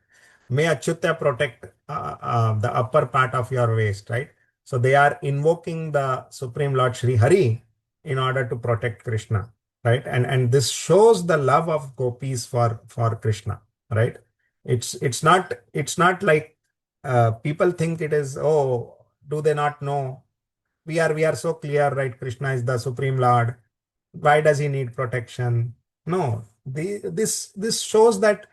may Achyuta protect the upper part of your waist, right? So they are invoking the Supreme Lord Sri Hari in order to protect Krishna, right? And this shows the love of gopis for Krishna, right? It's not like people think it is, oh, do they not know? We are so clear, right? Krishna is the Supreme Lord. Why does he need protection? No, this shows that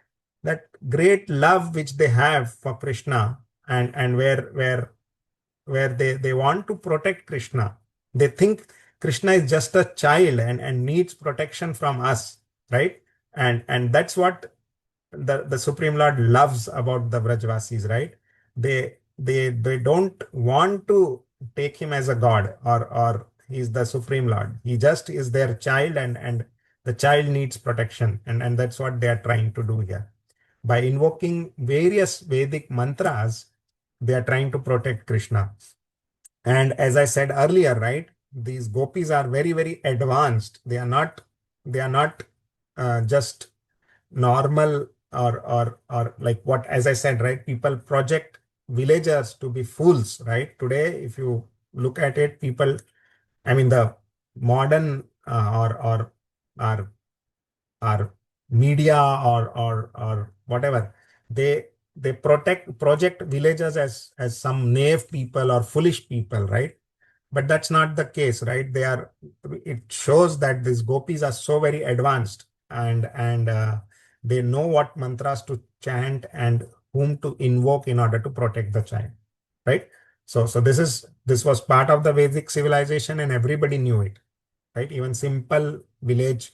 great love which they have for Krishna, and where they want to protect Krishna. They think Krishna is just a child and needs protection from us, right? And that's what the Supreme Lord loves about the Vrajvasis, right? They don't want to take him as a god, or he's the Supreme Lord. He just is their child, and the child needs protection, and that's what they are trying to do here. By invoking various Vedic mantras, they are trying to protect Krishna. And as I said earlier, right, these gopis are very, very advanced. They are not just normal, or like what, as I said, right, people project villagers to be fools, right? Today, if you look at it, people, I mean, the modern or or media, or whatever, they project villagers as some knave people or foolish people, right? But that's not the case, right? It shows that these gopis are so very advanced, and they know what mantras to chant and whom to invoke in order to protect the child, right? So this was part of the Vedic civilization, and everybody knew it, right? Even simple village.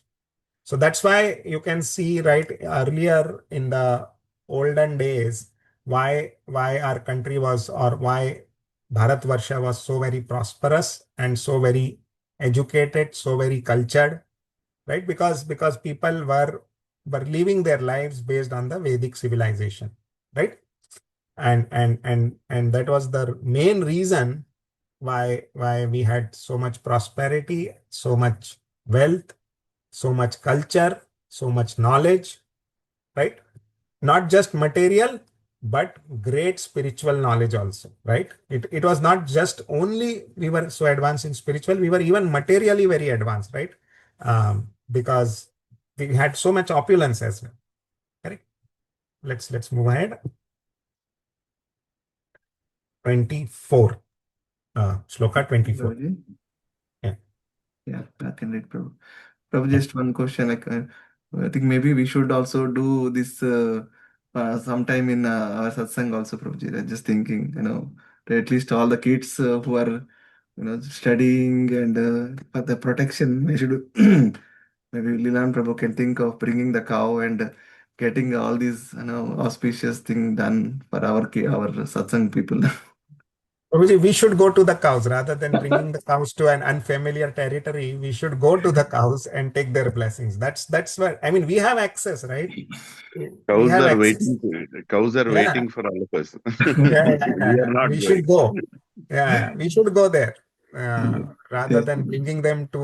So that's why you can see, right, earlier in the olden days, why our country was, or why Bharatvarsha was so very prosperous and so very educated, so very cultured, right? Because people were living their lives based on the Vedic civilization, right? And that was the main reason why we had so much prosperity, so much wealth, so much culture, so much knowledge, right? Not just material, but great spiritual knowledge also, right? It was not just only we were so advanced in spiritual, we were even materially very advanced, right? Because we had so much opulence as well. Correct. Let's move ahead. 24. Shloka 24. Prabhuji? Yeah. Yeah, I can read, Prabhu. Prabhu, just one question. I think maybe we should also do this sometime in our satsang also, Prabhuji. I'm just thinking, that at least all the kids who are, studying and for the protection, we should maybe Lilan Prabhu can think of bringing the cow and getting all these, auspicious thing done for our satsang people. Prabhuji, we should go to the cows rather than bringing the cows to an unfamiliar territory. We should go to the cows and take their blessings. That's what I mean. We have access, right? We Cows have are access. waiting. Cows are Yeah, waiting for all of us. yeah, yeah, We are yeah. not We should going. go. Yeah, we should go there rather Yes. than bringing them to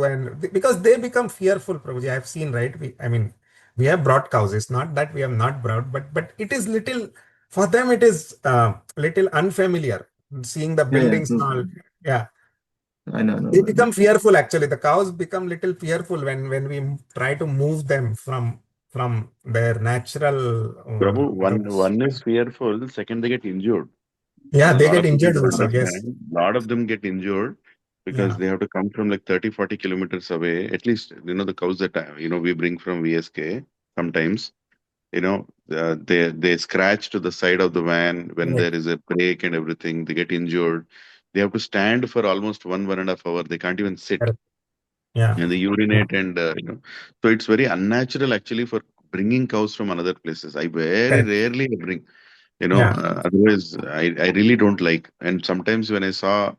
because they become fearful, Prabhuji. I've seen, right? I mean, we have brought cows. It's not that we have not brought, but it is little for them. It is little unfamiliar seeing the Yeah, yeah, buildings and true. all. Yeah, I know, they no. become fearful. Actually, the cows become little fearful when we try to move them from their natural Prabhu, groups. one is fearful. Second, they get injured. Yeah, A they lot get of people injured don't also. Yes. understand. A lot of them get injured because Yeah. they have to come from like 30, 40 kilometers away. At least, the cows that, we bring from VSK sometimes, they scratch to the side of the van when Right. there is a break and everything. They get injured. They have to stand for almost 1.5 hour. They can't even sit. Correct. Yeah. And they Yeah. urinate and so it's very unnatural actually for bringing cows from another places. I very Correct. rarely bring, Yeah. otherwise I really don't like. And sometimes when I saw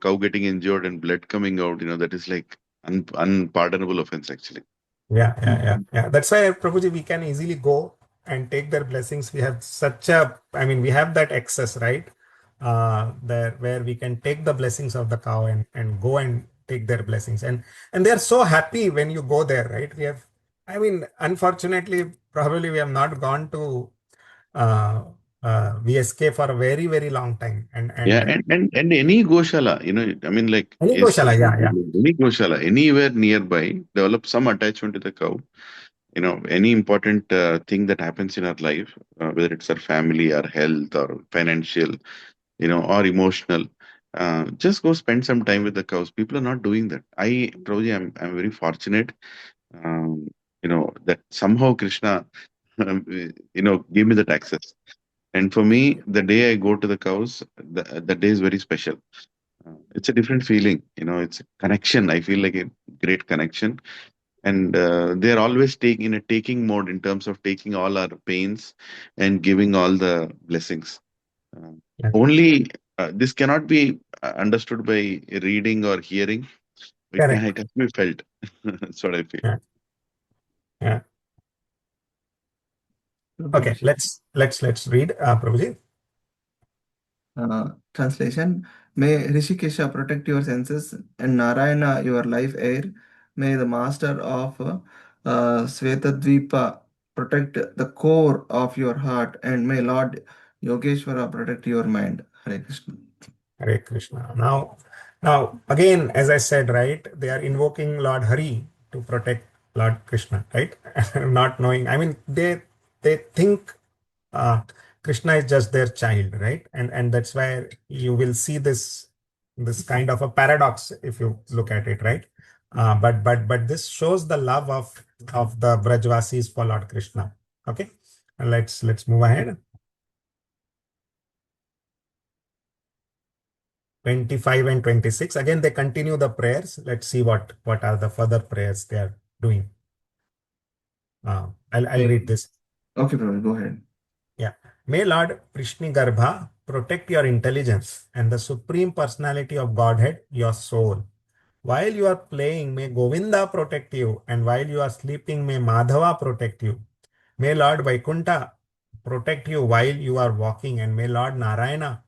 cow getting injured and blood coming out, that is like unpardonable offense actually. Yeah. Yeah. Yeah. Yeah. That's why, Prabhuji, we can easily go and take their blessings. We have I mean, we have that access, right? There where we can take the blessings of the cow and go and take their blessings. And they're so happy when you go there, right? I mean, unfortunately, probably we have not gone to uh, VSK for a very, very long time. Yeah, And and any goshala, I mean, like, any is Goshala, yeah, yeah, any goshala anywhere nearby develop some attachment to the cow. Any important thing that happens in our life, whether it's our family, our health, or financial, or emotional, just go spend some time with the cows. People are not doing that. Probably, I'm very fortunate, that somehow Krishna, gave me that access. And for me, the day I go to the cows, the day is very special. It's a different feeling, it's a connection. I feel like a great connection. And they're always in a taking mode in terms of taking all our pains and giving all the blessings. Uh, yeah, Only this cannot be understood by reading or hearing. correct. It has to be felt. That's what I feel. Yeah, yeah. Okay, Prabhuji. let's read, Prabhuji. Translation. May Rishikesha protect your senses and Narayana your life air. May the master of Svetadvipa protect the core of your heart, and may Lord Yogeshwara protect your mind. Hare Krishna. Hare Krishna. Now again, as I said, right, they are invoking Lord Hari to protect Lord Krishna, right? Not knowing. I mean, they think uh, Krishna is just their child, right? And that's why you will see this kind of a paradox if you look at it, right? But this shows the love of the Brajvasis for Lord Krishna. Okay, and let's move ahead. 25 and 26. Again, they continue the prayers. Let's see what are the further prayers they are doing. I'll read this. Okay, Prabhuji, go ahead. Yeah. May Lord Prishnigarbha protect your intelligence and the Supreme Personality of Godhead, your soul. While you are playing, may Govinda protect you, and while you are sleeping, may Madhava protect you. May Lord Vaikuntha protect you while you are walking, and may Lord Narayana,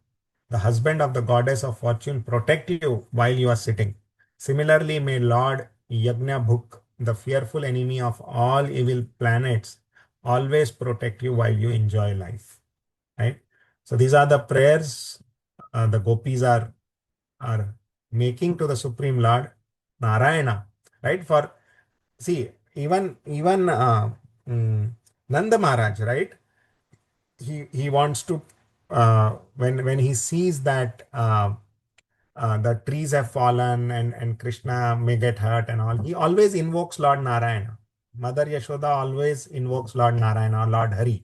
the husband of the goddess of fortune, protect you while you are sitting. Similarly, may Lord Yagnabhuk, the fearful enemy of all evil planets, always protect you while you enjoy life. Right? So these are the prayers the gopis are making to the Supreme Lord Narayana. Right? For see, even Nanda Maharaj, right? He wants to when he sees that the trees have fallen and Krishna may get hurt and all, he always invokes Lord Narayana. Mother Yashoda always invokes Lord Narayana or Lord Hari.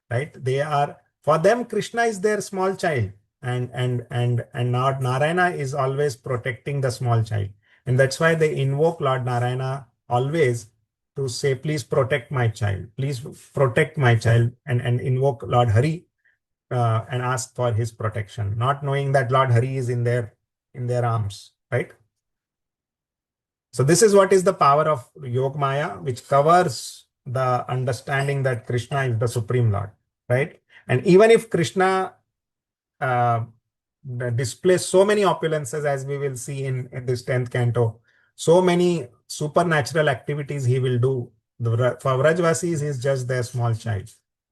Right? They are, for them, Krishna is their small child, and Lord Narayana is always protecting the small child, and that's why they invoke Lord Narayana always to say, please protect my child, please protect my child, and invoke Lord Hari and ask for his protection, not knowing that Lord Hari is in their arms, right? So this is what is the power of Yog Maya, which covers the understanding that Krishna is the Supreme Lord, right? And even if Krishna uh, displays so many opulences, as we will see in this 10th canto, so many supernatural activities he will do. For Vrajvasis, he is just their small child.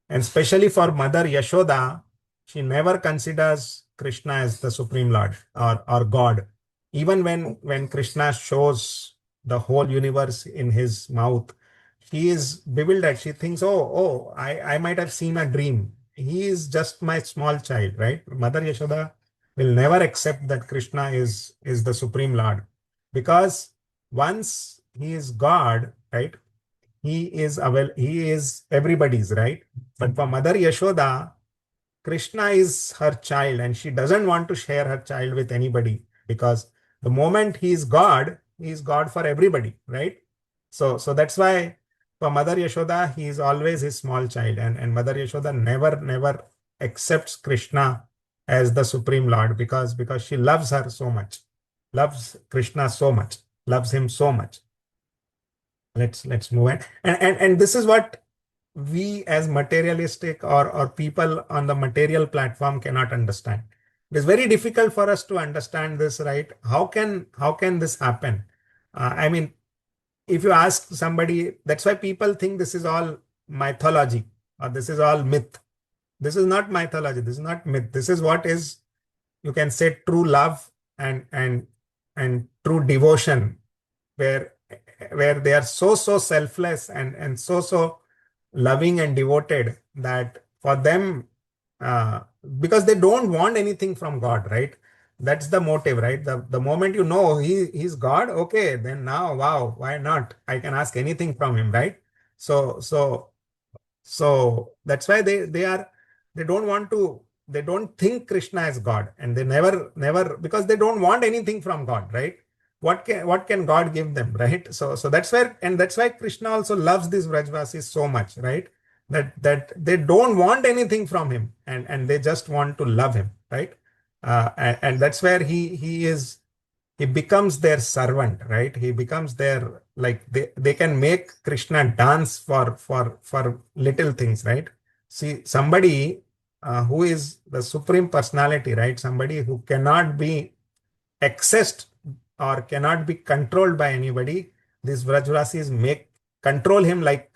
And especially for Mother Yashoda, she never considers Krishna as the Supreme Lord or God. Even when Krishna shows the whole universe in his mouth, she is bewildered. She thinks, I might have seen a dream. He is just my small child, right? Mother Yashoda will never accept that Krishna is the Supreme Lord, because once he is God, right? He is everybody's, right? But for Mother Yashoda, Krishna is her child and she doesn't want to share her child with anybody, because the moment he is God for everybody, right? So that's why for Mother Yashoda, he is always his small child, and Mother Yashoda never accepts Krishna as the Supreme Lord, because she loves her so much, loves Krishna so much, loves him so much. Let's move on. And this is what we as materialistic or people on the material platform cannot understand. It is very difficult for us to understand this, right? How can this happen? I mean, if you ask somebody, that's why people think this is all mythology or this is all myth. This is not mythology. This is not myth. This is what is, you can say, true love and true devotion, where they are so selfless and so loving and devoted, that for them, uh, because they don't want anything from God, right? That's the motive, right? The moment you know he's God, okay, then now, wow, why not? I can ask anything from him, right? So that's why they don't want to, they don't think Krishna is God, and they never, because they don't want anything from God, right? What can God give them, right? So that's why Krishna also loves these Vrajvasis so much, right? That they don't want anything from him, and they just want to love him, right? And that's where he becomes their servant, right? He becomes their, like, they can make Krishna dance for little things, right? See, somebody who is the Supreme Personality, right? Somebody who cannot be accessed or cannot be controlled by anybody, these Vrajvasis make control him like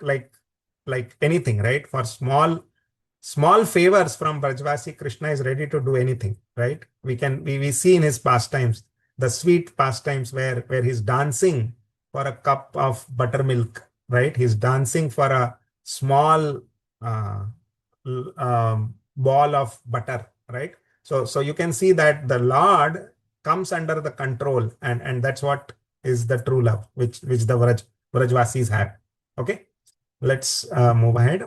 anything, right? For small favors from Brajvasi, Krishna is ready to do anything, right? We see in his pastimes, the sweet pastimes, where he's dancing for a cup of buttermilk, right? He's dancing for a small uh, ball of butter, right? So you can see that the Lord comes under the control, and that's what is the true love, which the Vrajvasis have. Okay, let's move ahead.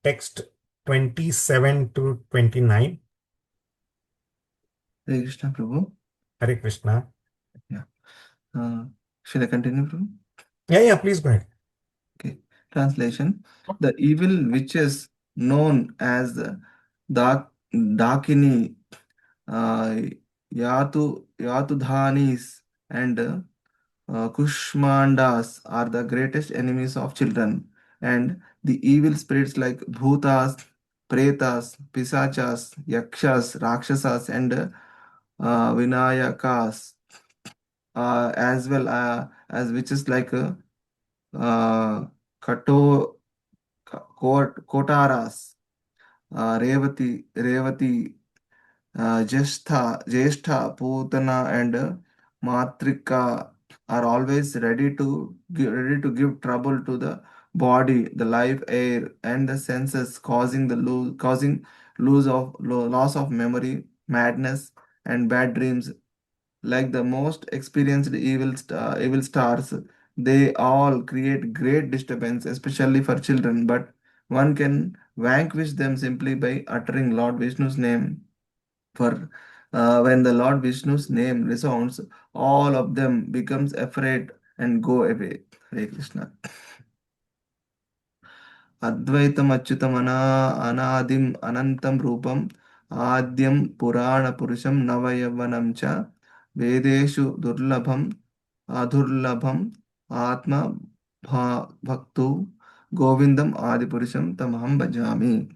Text 27 to 29. Hare Krishna, Prabhu. Hare Krishna. Yeah. Should I continue, Prabhu? Yeah, please go ahead. Okay. Translation. The evil witches known as Dakini, uh, Yatudhanis, and Kushmandas are the greatest enemies of children, and the evil spirits like Bhutas, Pretas, Pisachas, Yakshas, Rakshasas, and Vinayakas, as well as witches like uh, Kato, Kotaras, Revati, Jestha, Putana, and Matrika are always ready to give trouble to the body, the life, air, and the senses, causing loss of memory, madness, and bad dreams. Like the most experienced evil stars, they all create great disturbance, especially for children. But one can vanquish them simply by uttering Lord Vishnu's name. For when the Lord Vishnu's name resounds, all of them becomes afraid and go away. Hare Krishna. Advaitam Achyutam Anadim Anantam Rupam Adyam Purana Purusham Navayavanam Cha Vedeshu Durlabham Adurlabham Atma Bhaktu Govindam Adipurusham Tamaham Bhajami.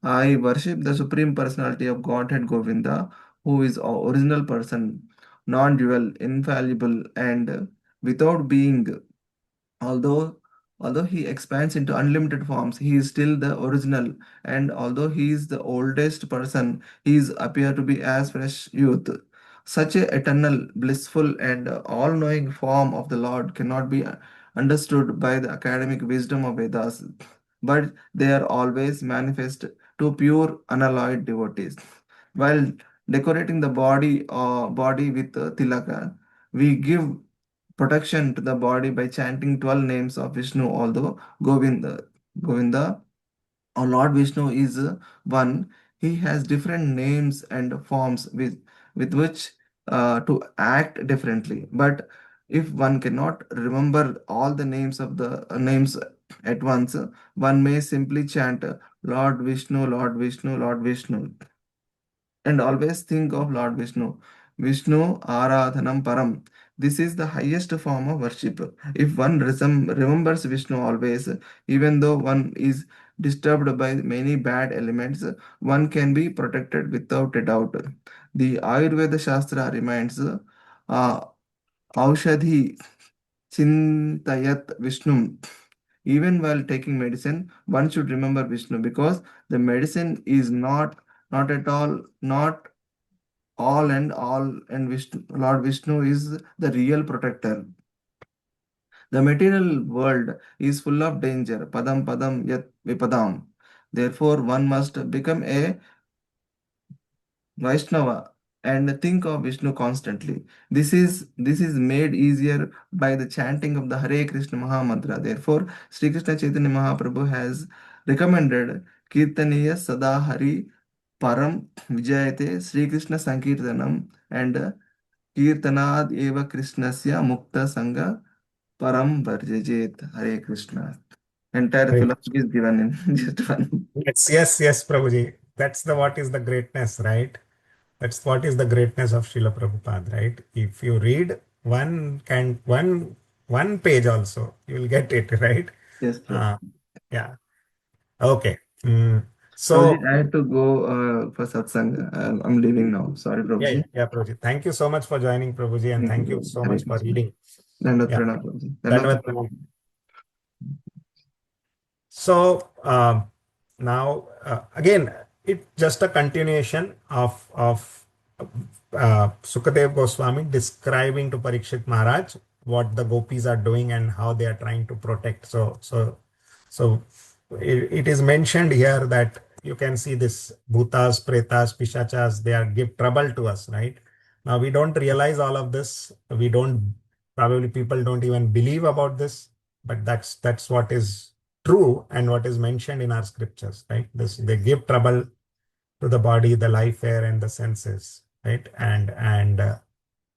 I worship the Supreme Personality of Godhead Govinda, who is original person, non-dual, infallible, and without being. Although although he expands into unlimited forms, he is still the original, and although he is the oldest person, he is appear to be as fresh youth. Such a eternal, blissful, and all-knowing form of the Lord cannot be understood by the academic wisdom of Vedas, but they are always manifest to pure, unalloyed devotees. While decorating the body with tilaka, we give protection to the body by chanting 12 names of Vishnu, although Govinda or Lord Vishnu is one. He has different names and forms with which to act differently. But if one cannot remember all the names of the names at once, one may simply chant Lord Vishnu, Lord Vishnu, Lord Vishnu, and always think of Lord Vishnu. Vishnu Aradhanam Param. This is the highest form of worship. If one remembers Vishnu always, even though one is disturbed by many bad elements, one can be protected without a doubt. The Ayurveda Shastra reminds Aushadhi Chintayat Vishnu. Even while taking medicine, one should remember Vishnu because the medicine is not at all and all, and Lord Vishnu is the real protector. The material world is full of danger. Padam padam yat vipadam. Therefore, one must become a Vaishnava and think of Vishnu constantly. This is made easier by the chanting of the Hare Krishna Maha Mantra. Therefore, Sri Krishna Chaitanya Mahaprabhu has recommended Kirtaniya Sada Hari Param Vijayate Sri Krishna Sankirtanam and Kirtanad Eva Krishnasya Mukta Sangha Param Varjajet. Hare Krishna. Entire Hare philosophy is given in just one. Yes, Prabhuji. That's the what is the greatness, right? That's what is the greatness of Srila Prabhupada, right? If you read one page also, you will get it, right? Yes, Prabhu. Uh, yeah. Okay. Mm. Prabhuji, So I have to go for satsang. I'm leaving now. Sorry, Prabhuji. yeah, Prabhuji. Thank you so much for joining, Prabhuji, and Thank you, thank you Prabhuji. so Hare much for Krishna. reading. Dandavat Yeah. pranam, Prabhuji. Dandavat Dandavat pranam. Prabhuji. So now again, it's just a continuation of Sukadev Goswami describing to Parikshit Maharaj what the gopis are doing and how they are trying to protect. So it is mentioned here that you can see this bhutas, pretas, pishachas, they are give trouble to us, right? Now we don't realize all of this. We don't probably people don't even believe about this, but that's what is true and what is mentioned in our scriptures, right? This they give trouble to the body, the life, air, and the senses. right? And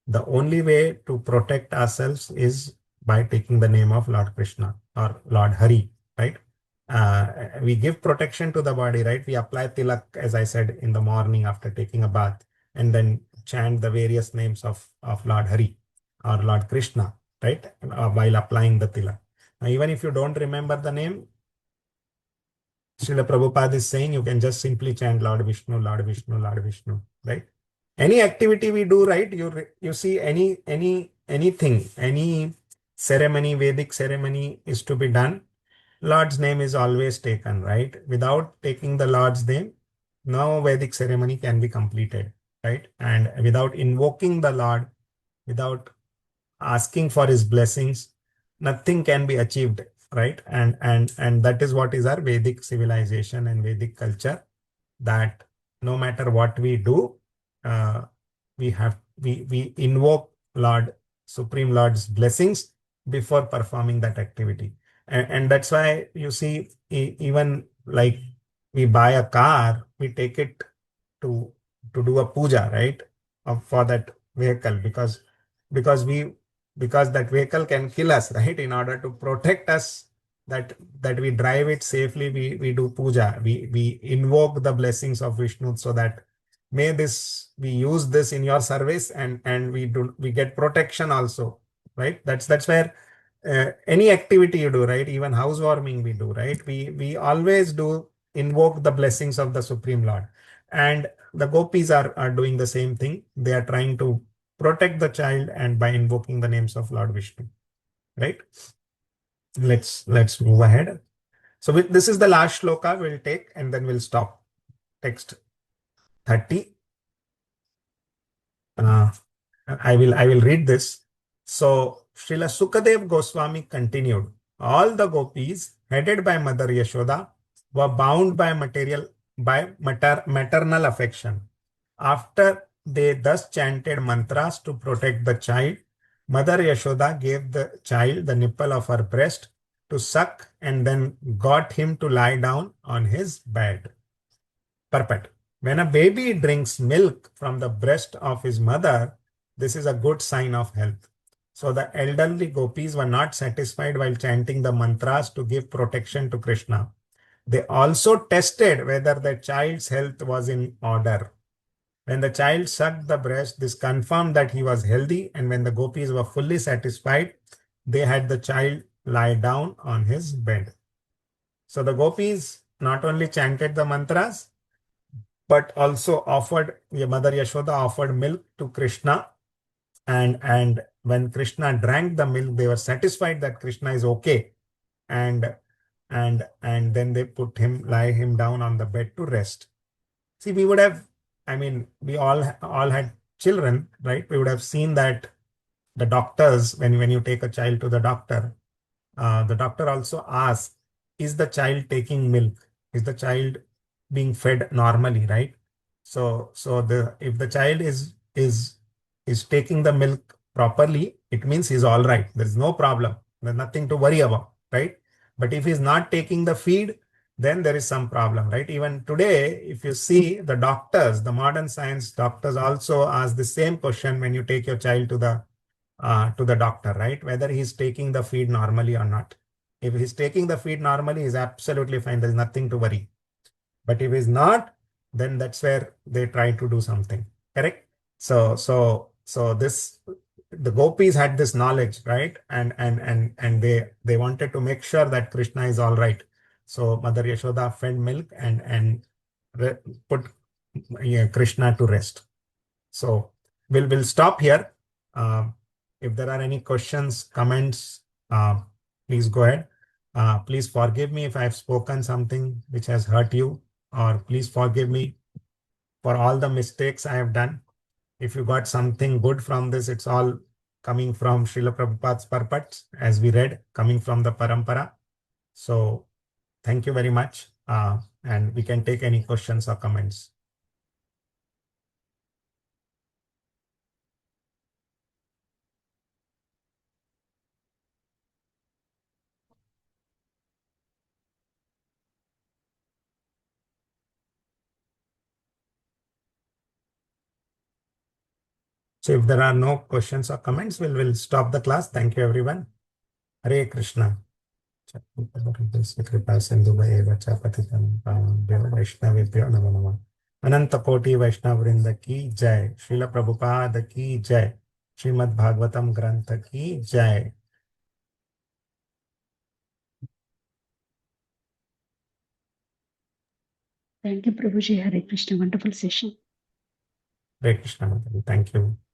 the only way to protect ourselves is by taking the name of Lord Krishna or Lord Hari, right? We give protection to the body, right? We apply tilak, as I said, in the morning after taking a bath, and then chant the various names of Lord Hari or Lord Krishna, right? While applying the tilak. Now, even if you don't remember the name, Srila Prabhupada is saying you can just simply chant Lord Vishnu, Lord Vishnu, Lord Vishnu, right? Any activity we do, right? You see anything, any ceremony, Vedic ceremony is to be done. Lord's name is always taken, right? Without taking the Lord's name, no Vedic ceremony can be completed, right? And without invoking the Lord, without asking for his blessings, nothing can be achieved, right? And that is what is our Vedic civilization and Vedic culture, that no matter what we do, uh, we invoke Lord, Supreme Lord's blessings before performing that activity. And that's why you see, even like we buy a car, we take it to do a puja, right? For that vehicle, because we because that vehicle can kill us, right? In order to protect us, that we drive it safely, we do puja, we invoke the blessings of Vishnu, so that may this we use this in your service, and we get protection also, right? That's where any activity you do, right? Even housewarming we do, right? We always do invoke the blessings of the Supreme Lord. And the gopis are doing the same thing. They are trying to protect the child, and by invoking the names of Lord Vishnu, right? Let's move ahead. So this is the last shloka we'll take, and then we'll stop. Text 30. Uh, I will read this. So Srila Sukadev Goswami continued. All the gopis, headed by Mother Yashoda, were bound by maternal affection. After they thus chanted mantras to protect the child, Mother Yashoda gave the child the nipple of her breast to suck, and then got him to lie down on his bed. Perfect. When a baby drinks milk from the breast of his mother, this is a good sign of health. So the elderly gopis were not satisfied while chanting the mantras to give protection to Krishna. They also tested whether the child's health was in order. When the child sucked the breast, this confirmed that he was healthy, and when the gopis were fully satisfied, they had the child lie down on his bed. So the gopis not only chanted the mantras, but also offered, Mother Yashoda offered milk to Krishna, and when Krishna drank the milk, they were satisfied that Krishna is okay, and and then they lie him down on the bed to rest. See, we would have, I mean, we all had children, right? We would have seen that the doctors, when you take a child to the doctor also asks, is the child taking milk? Is the child being fed normally, right? So the if the child is taking the milk properly, it means he's all right. There is no problem. There's nothing to worry about, right? But if he's not taking the feed, then there is some problem, right? Even today, if you see the doctors, the modern science doctors also ask the same question when you take your child to the doctor, right? Whether he's taking the feed normally or not. If he's taking the feed normally, he's absolutely fine. There's nothing to worry. But if he's not, then that's where they try to do something. Correct? So this the gopis had this knowledge, right? And they wanted to make sure that Krishna is all right. So Mother Yashoda fed milk and put Krishna to rest. So we'll stop here. Uh, if there are any questions, comments, please go ahead. Please forgive me if I've spoken something which has hurt you, or please forgive me for all the mistakes I have done. If you got something good from this, it's all coming from Srila Prabhupada's purpose, as we read, coming from the parampara. So thank you very much. And we can take any questions or comments. So if there are no questions or comments, we'll stop the class. Thank you, everyone. Hare Krishna. कृपा सिंधु वैष्णवेभ्यो नमो नमः. अनंत कोटि वैष्णव वृंद की जय. श्रील प्रभुपाद की जय. श्रीमद् भागवतम ग्रंथ की जय. Thank you, Prabhuji. Hare Krishna. Wonderful session. Hare Krishna. Thank you.